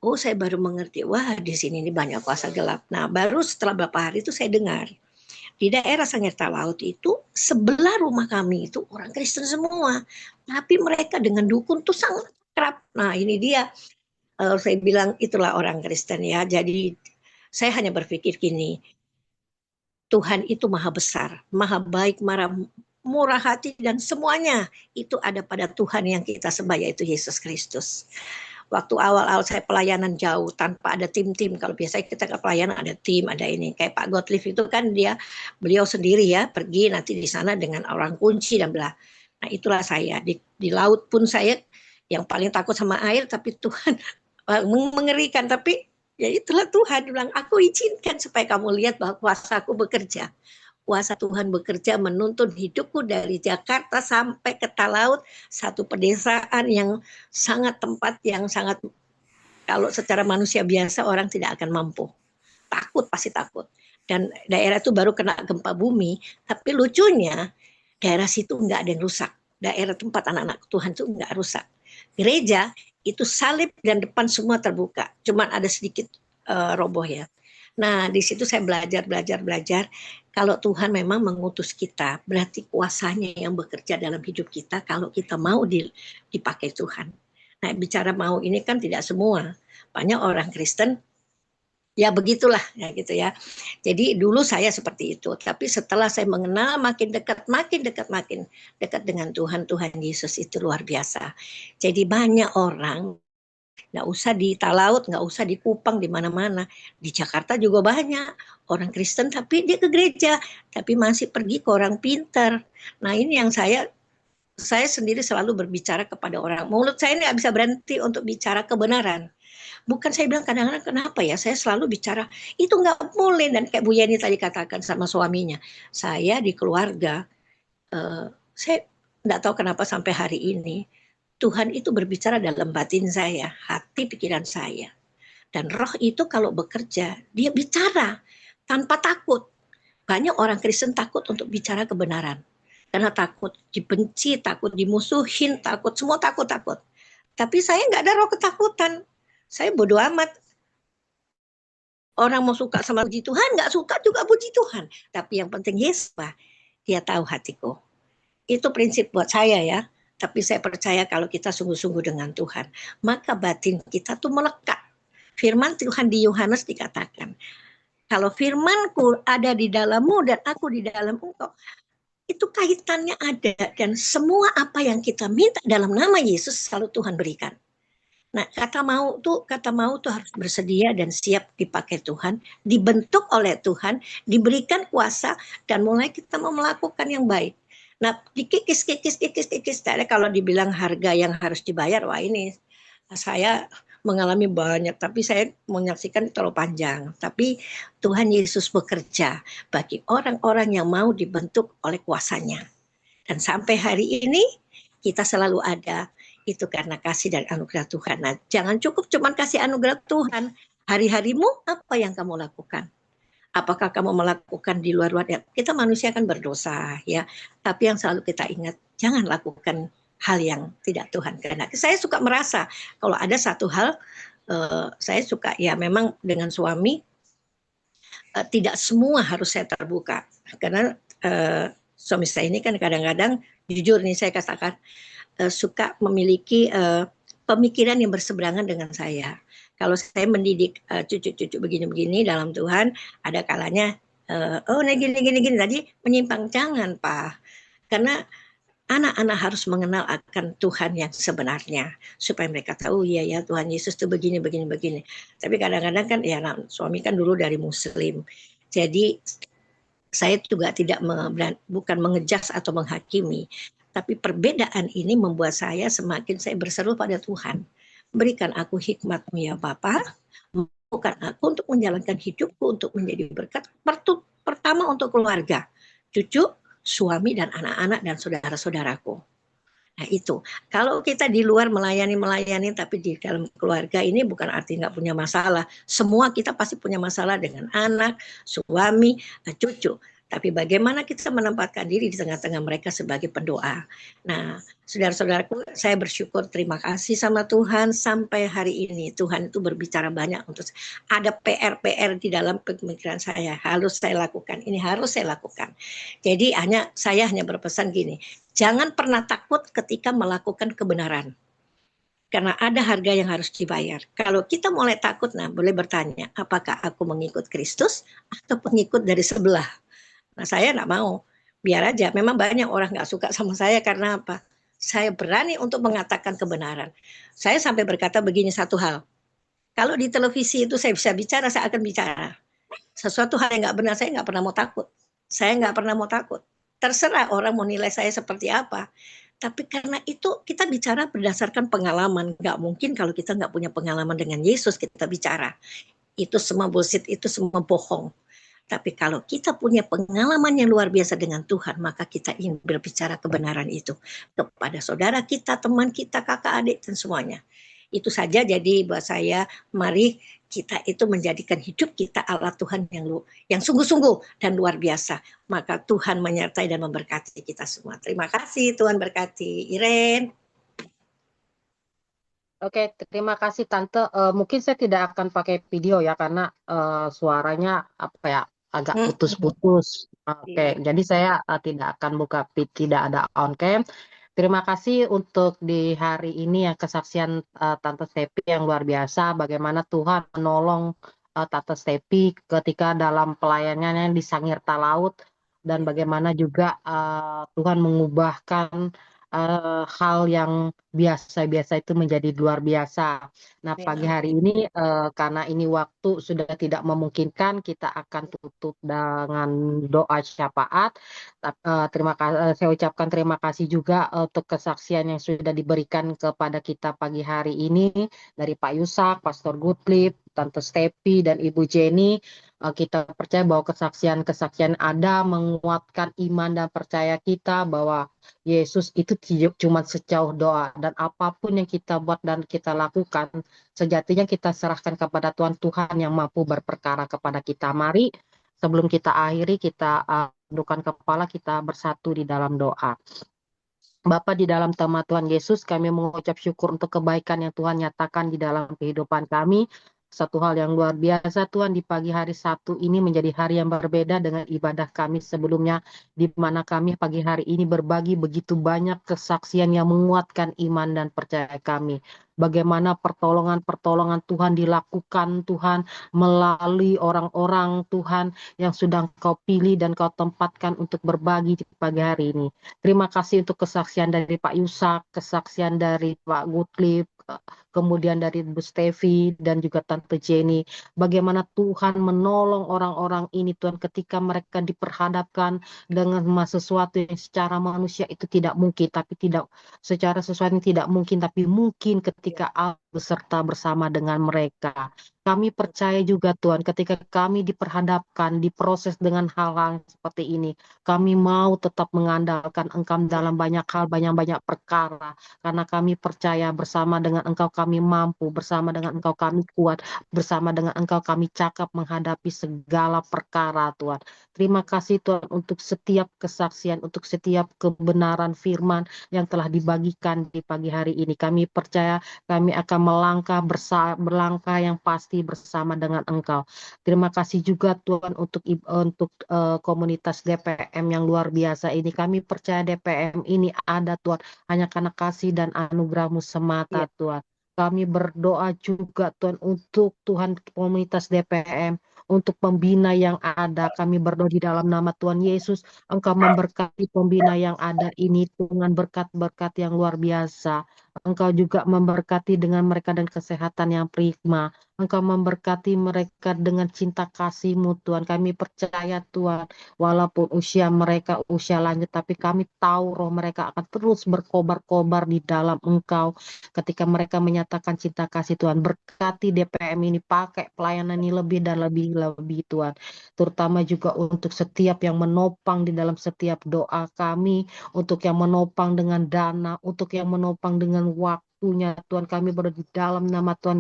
Speaker 6: Oh, saya baru mengerti, wah di sini ini banyak kuasa gelap. Nah, baru setelah beberapa hari itu saya dengar, di daerah Sangirta Laut itu, sebelah rumah kami itu orang Kristen semua. Tapi mereka dengan dukun tuh sangat kerap. Nah, ini dia, saya bilang itulah orang Kristen ya. Jadi saya hanya berpikir gini, Tuhan itu maha besar, maha baik, murah hati, dan semuanya itu ada pada Tuhan yang kita sembah, yaitu Yesus Kristus. Waktu awal-awal saya pelayanan jauh tanpa ada tim-tim. Kalau biasanya kita ke pelayanan ada tim, ada ini. Kayak Pak Gottlieb itu kan beliau sendiri ya, pergi nanti di sana dengan orang kunci dan bla. Nah, itulah saya. Di laut pun saya yang paling takut sama air, tapi Tuhan mengerikan. Tapi ya itulah Tuhan bilang, aku izinkan supaya kamu lihat bahwa kuasaku bekerja. Kuasa Tuhan bekerja menuntun hidupku dari Jakarta sampai ke Talaut, satu pedesaan yang sangat tempat yang sangat, kalau secara manusia biasa orang tidak akan mampu. Takut, pasti takut. Dan daerah itu baru kena gempa bumi, tapi lucunya daerah situ nggak ada yang rusak. Daerah tempat anak-anak Tuhan itu nggak rusak. Gereja itu salib dan depan semua terbuka, cuman ada sedikit roboh ya. Nah, di situ saya belajar. Kalau Tuhan memang mengutus kita, berarti kuasanya yang bekerja dalam hidup kita kalau kita mau dipakai Tuhan. Nah, bicara mau ini kan tidak semua. Banyak orang Kristen, ya begitulah, ya gitu ya. Jadi dulu saya seperti itu. Tapi setelah saya mengenal makin dekat dengan Tuhan Yesus itu luar biasa. Jadi banyak orang, nggak usah di Talaut, nggak usah di Kupang, di mana-mana. Di Jakarta juga banyak orang Kristen, tapi dia ke gereja, tapi masih pergi ke orang pintar. Nah, ini yang saya sendiri selalu berbicara kepada orang. Mulut saya ini nggak bisa berhenti untuk bicara kebenaran. Bukan saya bilang kadang-kadang kenapa ya, saya selalu bicara, itu nggak boleh. Dan kayak Bu Yeni tadi katakan sama suaminya, saya di keluarga, saya nggak tahu kenapa sampai hari ini, Tuhan itu berbicara dalam batin saya, hati pikiran saya. Dan roh itu kalau bekerja, dia bicara tanpa takut. Banyak orang Kristen takut untuk bicara kebenaran. Karena takut dibenci, takut dimusuhin, semua takut. Tapi saya nggak ada roh ketakutan. Saya bodoh amat. Orang mau suka sama puji Tuhan, nggak suka juga puji Tuhan. Tapi yang penting Yesus, dia tahu hatiku. Itu prinsip buat saya ya. Tapi saya percaya kalau kita sungguh-sungguh dengan Tuhan, maka batin kita tuh melekat. Firman Tuhan di Yohanes dikatakan, kalau firmanku ada di dalammu dan aku di dalam engkau, itu kaitannya ada. Dan semua apa yang kita minta dalam nama Yesus selalu Tuhan berikan. Nah, kata mau tuh harus bersedia dan siap dipakai Tuhan, dibentuk oleh Tuhan, diberikan kuasa, dan mulai kita mau melakukan yang baik. Nah, dikikis. Kalau dibilang harga yang harus dibayar, wah ini saya mengalami banyak, tapi saya menyaksikan terlalu panjang. Tapi Tuhan Yesus bekerja bagi orang-orang yang mau dibentuk oleh kuasanya. Dan sampai hari ini kita selalu ada, itu karena kasih dan anugerah Tuhan. Nah, jangan cukup cuma kasih anugerah Tuhan. Hari-harimu apa yang kamu lakukan? Apakah kamu melakukan di luar-luar? Ya, kita manusia kan berdosa ya. Tapi yang selalu kita ingat, jangan lakukan hal yang tidak Tuhan kehendaki. Saya suka merasa kalau ada satu hal, saya suka ya memang dengan suami tidak semua harus saya terbuka. Karena suami saya ini kan kadang-kadang jujur nih saya katakan suka memiliki pemikiran yang berseberangan dengan saya. Kalau saya mendidik cucu-cucu begini-begini dalam Tuhan, ada kalanya, gini, tadi menyimpang. Jangan, Pak. Karena anak-anak harus mengenal akan Tuhan yang sebenarnya. Supaya mereka tahu, ya Tuhan Yesus itu begini. Tapi kadang-kadang kan, ya suami kan dulu dari Muslim. Jadi, saya juga bukan mengejas atau menghakimi. Tapi perbedaan ini membuat saya berseru pada Tuhan. Berikan aku hikmat-Mu ya Bapa, mampukan aku untuk menjalankan hidupku untuk menjadi berkat. Pertama untuk keluarga, cucu, suami dan anak-anak dan saudara-saudaraku. Nah itu, kalau kita di luar melayani tapi di dalam keluarga ini bukan arti nggak punya masalah. Semua kita pasti punya masalah dengan anak, suami, cucu. Tapi bagaimana kita menempatkan diri di tengah-tengah mereka sebagai pendoa. Nah, saudara-saudaraku, saya bersyukur, terima kasih sama Tuhan sampai hari ini. Tuhan itu berbicara banyak untuk ada PR-PR di dalam pemikiran saya. Harus saya lakukan, ini harus saya lakukan. Jadi saya hanya berpesan gini, jangan pernah takut ketika melakukan kebenaran. Karena ada harga yang harus dibayar. Kalau kita mulai takut, nah boleh bertanya, apakah aku mengikut Kristus atau pengikut dari sebelah? Nah saya nggak mau, biar aja. Memang banyak orang nggak suka sama saya karena apa? Saya berani untuk mengatakan kebenaran. Saya sampai berkata begini satu hal, kalau di televisi itu saya bisa bicara, saya akan bicara. Sesuatu hal yang nggak benar, saya nggak pernah mau takut. Saya nggak pernah mau takut. Terserah orang mau nilai saya seperti apa. Tapi karena itu kita bicara berdasarkan pengalaman. Nggak mungkin kalau kita nggak punya pengalaman dengan Yesus kita bicara. Itu semua bullshit, itu semua bohong. Tapi kalau kita punya pengalaman yang luar biasa dengan Tuhan, maka kita ingin berbicara kebenaran itu kepada saudara kita, teman kita, kakak, adik, dan semuanya. Itu saja, jadi buat saya, mari kita itu menjadikan hidup kita alat Tuhan yang sungguh-sungguh dan luar biasa. Maka Tuhan menyertai dan memberkati kita semua. Terima kasih, Tuhan berkati. Iren.
Speaker 2: Oke, terima kasih Tante. Mungkin saya tidak akan pakai video ya karena suaranya apa ya agak putus-putus. Oke, jadi saya tidak akan buka tidak ada on cam. Terima kasih untuk di hari ini ya kesaksian Tante Stepi yang luar biasa. Bagaimana Tuhan menolong Tante Stepi ketika dalam pelayanannya di Sangirta Laut dan bagaimana juga Tuhan mengubahkan hal yang biasa-biasa itu menjadi luar biasa. Nah, pagi hari ini karena ini waktu sudah tidak memungkinkan, kita akan tutup dengan doa syafaat. Terima kasih, saya ucapkan terima kasih juga untuk kesaksian yang sudah diberikan kepada kita pagi hari ini dari Pak Yusak, Pastor Gottlieb, Tante Stepi, dan Ibu Jenny. Kita percaya bahwa kesaksian-kesaksian ada menguatkan iman dan percaya kita bahwa Yesus itu cuma secauh doa dan apapun yang kita buat dan kita lakukan sejatinya kita serahkan kepada Tuhan. Tuhan yang mampu berperkara kepada kita. Mari sebelum kita akhiri kita tundukkan kepala, kita bersatu di dalam doa. Bapa di dalam nama Tuhan Yesus, kami mengucap syukur untuk kebaikan yang Tuhan nyatakan di dalam kehidupan kami. Satu hal yang luar biasa Tuhan, di pagi hari Sabtu ini menjadi hari yang berbeda dengan ibadah kami sebelumnya, di mana kami pagi hari ini berbagi begitu banyak kesaksian yang menguatkan iman dan percaya kami. Bagaimana pertolongan-pertolongan Tuhan dilakukan Tuhan melalui orang-orang Tuhan yang sudah Kau pilih dan Kau tempatkan untuk berbagi di pagi hari ini. Terima kasih untuk kesaksian dari Pak Yusak, kesaksian dari Pak Gottlieb, kemudian dari Bu Stevi dan juga Tante Jenny. Bagaimana Tuhan menolong orang-orang ini Tuhan ketika mereka diperhadapkan dengan sesuatu yang secara manusia itu tidak mungkin, tapi tidak secara sesuatu yang tidak mungkin, tapi mungkin ketika Allah beserta bersama dengan mereka. Kami percaya juga Tuhan ketika kami diperhadapkan, diproses dengan hal-hal seperti ini, kami mau tetap mengandalkan Engkau dalam banyak hal, banyak-banyak perkara. Karena kami percaya bersama dengan Engkau kami mampu, bersama dengan Engkau kami kuat, bersama dengan Engkau kami cakap menghadapi segala perkara Tuhan. Terima kasih Tuhan untuk setiap kesaksian, untuk setiap kebenaran firman yang telah dibagikan di pagi hari ini. Kami percaya kami akan berlangkah yang pasti bersama dengan Engkau. Terima kasih juga Tuhan untuk komunitas DPM yang luar biasa ini. Kami percaya DPM ini ada Tuhan hanya karena kasih dan anugerah-Mu semata Tuhan. Kami berdoa juga Tuhan untuk Tuhan komunitas DPM, untuk pembina yang ada. Kami berdoa di dalam nama Tuhan Yesus, Engkau memberkati pembina yang ada ini dengan berkat-berkat yang luar biasa. Engkau juga memberkati dengan mereka dan kesehatan yang prima. Engkau memberkati mereka dengan cinta kasih-Mu, Tuhan. Kami percaya, Tuhan, walaupun usia mereka usia lanjut, tapi kami tahu roh mereka akan terus berkobar-kobar di dalam Engkau ketika mereka menyatakan cinta kasih, Tuhan. Berkati DPM ini, pakai pelayanan ini lebih dan lebih, Tuhan. Terutama juga untuk setiap yang menopang di dalam setiap doa kami, untuk yang menopang dengan dana, untuk yang menopang dengan waktunya, Tuhan. Kami berdoa di dalam nama Tuhan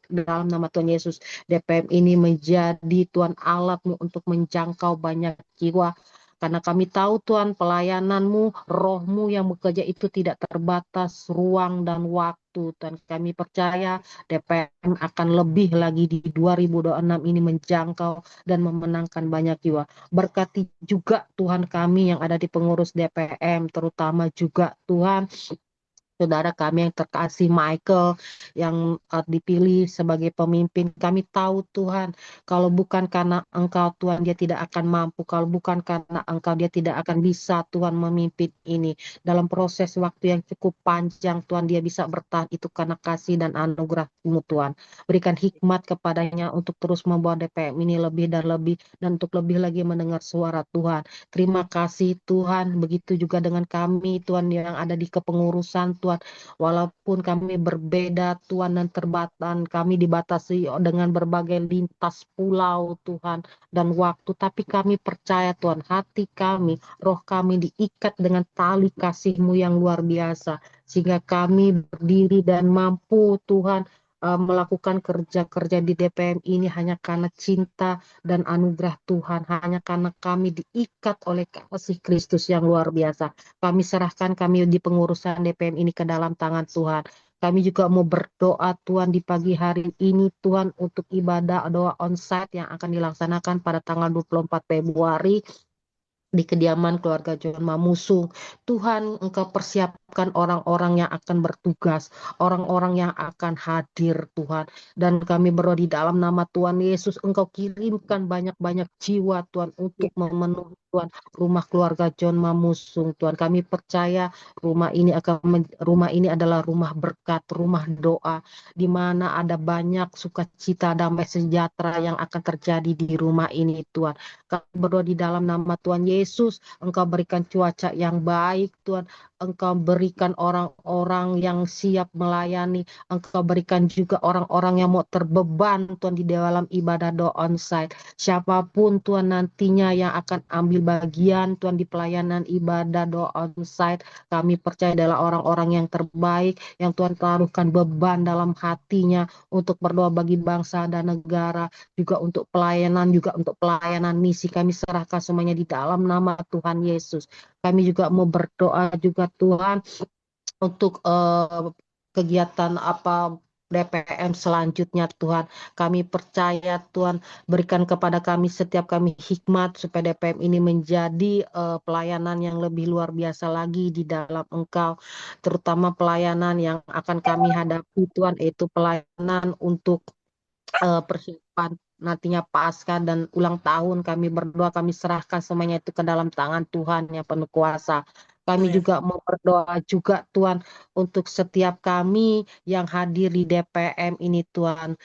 Speaker 2: dalam nama Tuhan Yesus, DPM ini menjadi Tuhan alat-Mu untuk menjangkau banyak jiwa. Karena kami tahu, Tuhan, pelayanan-Mu, roh-Mu yang bekerja itu tidak terbatas ruang dan waktu, Tuhan. Kami percaya DPM akan lebih lagi di 2026 ini menjangkau dan memenangkan banyak jiwa. Berkati juga Tuhan kami yang ada di pengurus DPM, terutama juga Tuhan saudara kami yang terkasih Michael yang dipilih sebagai pemimpin. Kami tahu, Tuhan, kalau bukan karena Engkau, Tuhan, dia tidak akan mampu. Kalau bukan karena Engkau, dia tidak akan bisa, Tuhan, memimpin ini. Dalam proses waktu yang cukup panjang, Tuhan, dia bisa bertahan. Itu karena kasih dan anugerah-Mu, Tuhan. Berikan hikmat kepadanya untuk terus membawa DPM ini lebih dan lebih, dan untuk lebih lagi mendengar suara Tuhan. Terima kasih, Tuhan. Begitu juga dengan kami, Tuhan, yang ada di kepengurusan, Tuhan. Walaupun kami berbeda, Tuhan, dan terbatan, kami dibatasi dengan berbagai lintas pulau, Tuhan, dan waktu. Tapi kami percaya, Tuhan, hati kami, roh kami diikat dengan tali kasih-Mu yang luar biasa. Sehingga kami berdiri dan mampu, Tuhan, melakukan kerja-kerja di DPM ini hanya karena cinta dan anugerah Tuhan, hanya karena kami diikat oleh kasih Kristus yang luar biasa. Kami serahkan kami di pengurusan DPM ini ke dalam tangan Tuhan. Kami juga mau berdoa, Tuhan, di pagi hari ini, Tuhan, untuk ibadah doa onsite yang akan dilaksanakan pada tanggal 24 Februari di kediaman keluarga John Mamusung. Tuhan, Engkau persiapkan orang-orang yang akan bertugas, orang-orang yang akan hadir, Tuhan. Dan kami berdoa di dalam nama Tuhan Yesus, Engkau kirimkan banyak-banyak jiwa, Tuhan, untuk memenuhi, Tuhan, rumah keluarga John Mamusung, Tuhan. Kami percaya rumah ini adalah rumah berkat, rumah doa, di mana ada banyak sukacita, damai sejahtera yang akan terjadi di rumah ini, Tuhan. Kami berdoa di dalam nama Tuhan Yesus, Engkau berikan cuaca yang baik, Tuhan. Engkau berikan orang-orang yang siap melayani. Engkau berikan juga orang-orang yang mau terbeban, Tuhan, di dalam ibadah doa onsite. Siapapun, Tuhan, nantinya yang akan ambil bagian, Tuhan, di pelayanan ibadah doa onsite, kami percaya adalah orang-orang yang terbaik, yang Tuhan taruhkan beban dalam hatinya untuk berdoa bagi bangsa dan negara, juga untuk pelayanan misi. Kami serahkan semuanya di dalam nama Tuhan Yesus. Kami juga mau berdoa juga, Tuhan, untuk kegiatan DPM selanjutnya, Tuhan. Kami percaya, Tuhan, berikan kepada kami setiap kami hikmat supaya DPM ini menjadi pelayanan yang lebih luar biasa lagi di dalam Engkau, terutama pelayanan yang akan kami hadapi, Tuhan, yaitu pelayanan untuk persiapan nantinya Paskah dan ulang tahun. Kami berdoa, kami serahkan semuanya itu ke dalam tangan Tuhan yang penuh kuasa. Kami juga mau berdoa juga, Tuhan, untuk setiap kami yang hadir di DPM ini, Tuhan.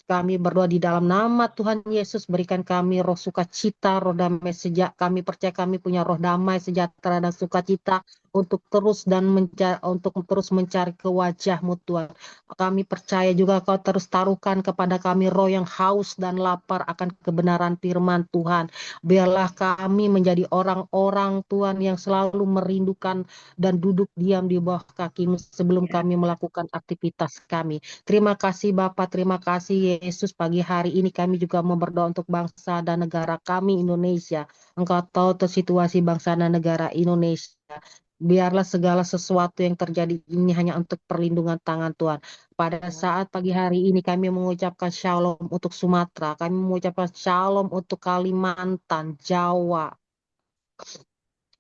Speaker 2: Kami berdoa di dalam nama Tuhan Yesus, berikan kami roh sukacita, roh damai sejahtera. Kami percaya kami punya roh damai sejahtera dan sukacita untuk terus mencari ke wajah-Mu, Tuhan. Kami percaya juga Kau terus taruhkan kepada kami roh yang haus dan lapar akan kebenaran firman Tuhan. Biarlah kami menjadi orang-orang, Tuhan, yang selalu merindukan dan duduk diam di bawah kaki-Mu sebelum kami melakukan aktivitas kami. Terima kasih Bapa, terima kasih Yesus. Pagi hari ini kami juga mau berdoa untuk bangsa dan negara kami Indonesia. Engkau tahu situasi bangsa dan negara Indonesia. Biarlah segala sesuatu yang terjadi ini hanya untuk perlindungan tangan Tuhan. Pada saat pagi hari ini kami mengucapkan shalom untuk Sumatera, kami mengucapkan shalom untuk Kalimantan, Jawa,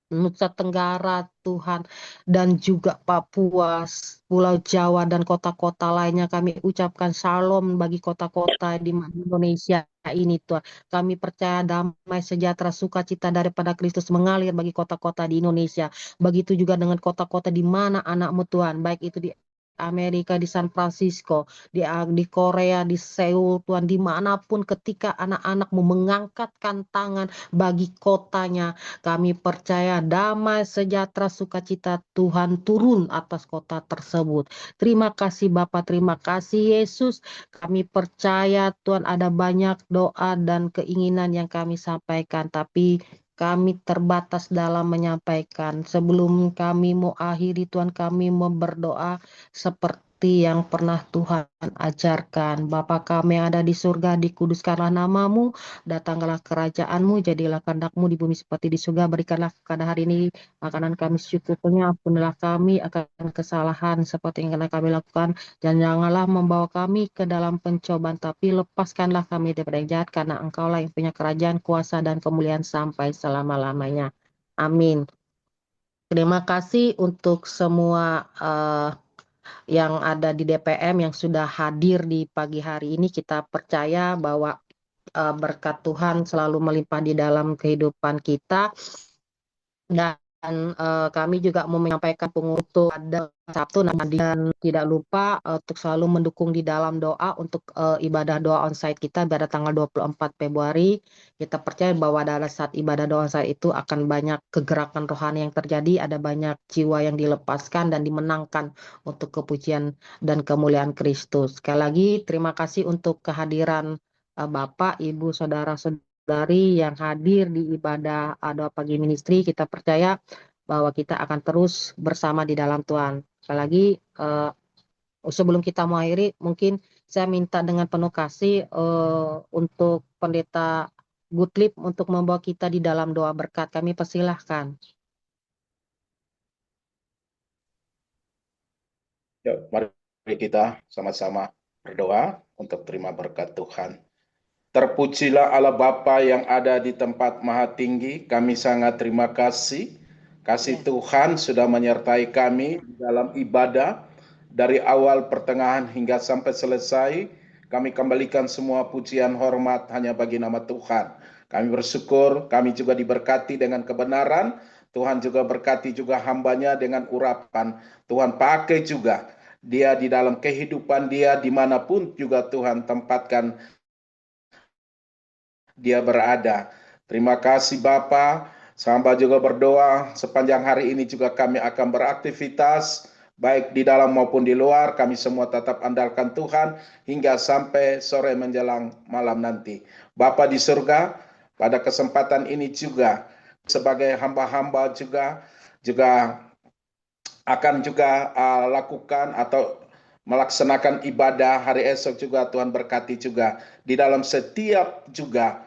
Speaker 2: Nusa Tenggara, Tuhan, dan juga Papua, Pulau Jawa, dan kota-kota lainnya. Kami ucapkan shalom bagi kota-kota di Indonesia ini, Tuhan. Kami percaya damai sejahtera sukacita daripada Kristus mengalir bagi kota-kota di Indonesia. Begitu juga dengan kota-kota di mana anak-Mu, Tuhan, baik itu di Amerika, di San Francisco, di Korea, di Seoul, Tuhan, dimanapun ketika anak-anakmu mengangkatkan tangan bagi kotanya, kami percaya damai, sejahtera, sukacita Tuhan turun atas kota tersebut. Terima kasih Bapa, terima kasih Yesus. Kami percaya Tuhan ada banyak doa dan keinginan yang kami sampaikan, tapi kami terbatas dalam menyampaikan. Sebelum kami mau akhiri, Tuhan, kami mau berdoa seperti yang pernah Tuhan ajarkan. Bapa kami yang ada di surga, dikuduskanlah namamu, datanglah kerajaanmu, jadilah kehendak-Mu di bumi seperti di surga. Berikanlah kepada hari ini makanan kami secukupnya, ampunilah kami akan kesalahan seperti yang pernah kami lakukan, dan janganlah membawa kami ke dalam pencobaan, tapi lepaskanlah kami daripada yang jahat, karena Engkaulah yang punya kerajaan, kuasa, dan kemuliaan sampai selama-lamanya. Amin. Terima kasih untuk semua yang ada di DPM yang sudah hadir di pagi hari ini. Kita percaya bahwa berkat Tuhan selalu melimpah di dalam kehidupan kita. Dan kami juga mau menyampaikan pengurus pada Sabtu, dan tidak lupa untuk selalu mendukung di dalam doa untuk ibadah doa onsite kita pada tanggal 24 Februari. Kita percaya bahwa pada saat ibadah doa onsite itu akan banyak kegerakan rohani yang terjadi, ada banyak jiwa yang dilepaskan dan dimenangkan untuk kepujian dan kemuliaan Kristus. Sekali lagi terima kasih untuk kehadiran Bapak, Ibu, saudara-saudari yang hadir di ibadah doa pagi ministry. Kita percaya bahwa kita akan terus bersama di dalam Tuhan. Sekali lagi, sebelum kita mengakhiri, mungkin saya minta dengan penuh kasih untuk Pendeta Gottlieb untuk membawa kita di dalam doa berkat. Kami persilahkan.
Speaker 3: Ya, mari kita sama-sama berdoa untuk terima berkat Tuhan. Terpujilah Allah Bapa yang ada di tempat maha tinggi. Kami sangat terima kasih. Kasih Tuhan sudah menyertai kami dalam ibadah dari awal, pertengahan hingga sampai selesai. Kami kembalikan semua pujian hormat hanya bagi nama Tuhan. Kami bersyukur, kami juga diberkati dengan kebenaran. Tuhan juga berkati juga hambanya dengan urapan. Tuhan pakai juga dia di dalam kehidupan dia dimanapun juga Tuhan tempatkan dia berada. Terima kasih Bapa. Hamba juga berdoa sepanjang hari ini juga kami akan beraktivitas baik di dalam maupun di luar. Kami semua tetap andalkan Tuhan hingga sampai sore menjelang malam nanti. Bapa di surga, pada kesempatan ini juga sebagai hamba-hamba juga akan juga lakukan atau melaksanakan ibadah hari esok juga. Tuhan berkati juga di dalam setiap juga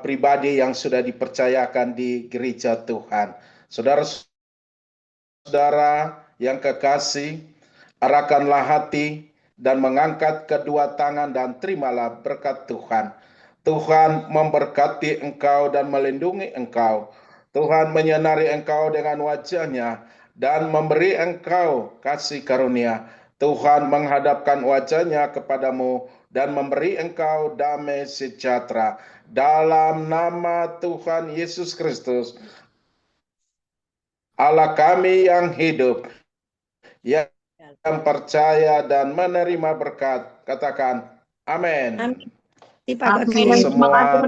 Speaker 3: pribadi yang sudah dipercayakan di gereja Tuhan. Saudara-saudara yang kekasih, arahkanlah hati dan mengangkat kedua tangan dan terimalah berkat Tuhan. Tuhan memberkati engkau dan melindungi engkau. Tuhan menyinari engkau dengan wajah-Nya dan memberi engkau kasih karunia. Tuhan menghadapkan wajah-Nya kepadamu dan memberi engkau damai sejahtera. Dalam nama Tuhan Yesus Kristus, Allah kami yang hidup, yang percaya dan menerima berkat, katakan amin.
Speaker 6: Terima kasih.
Speaker 3: Semua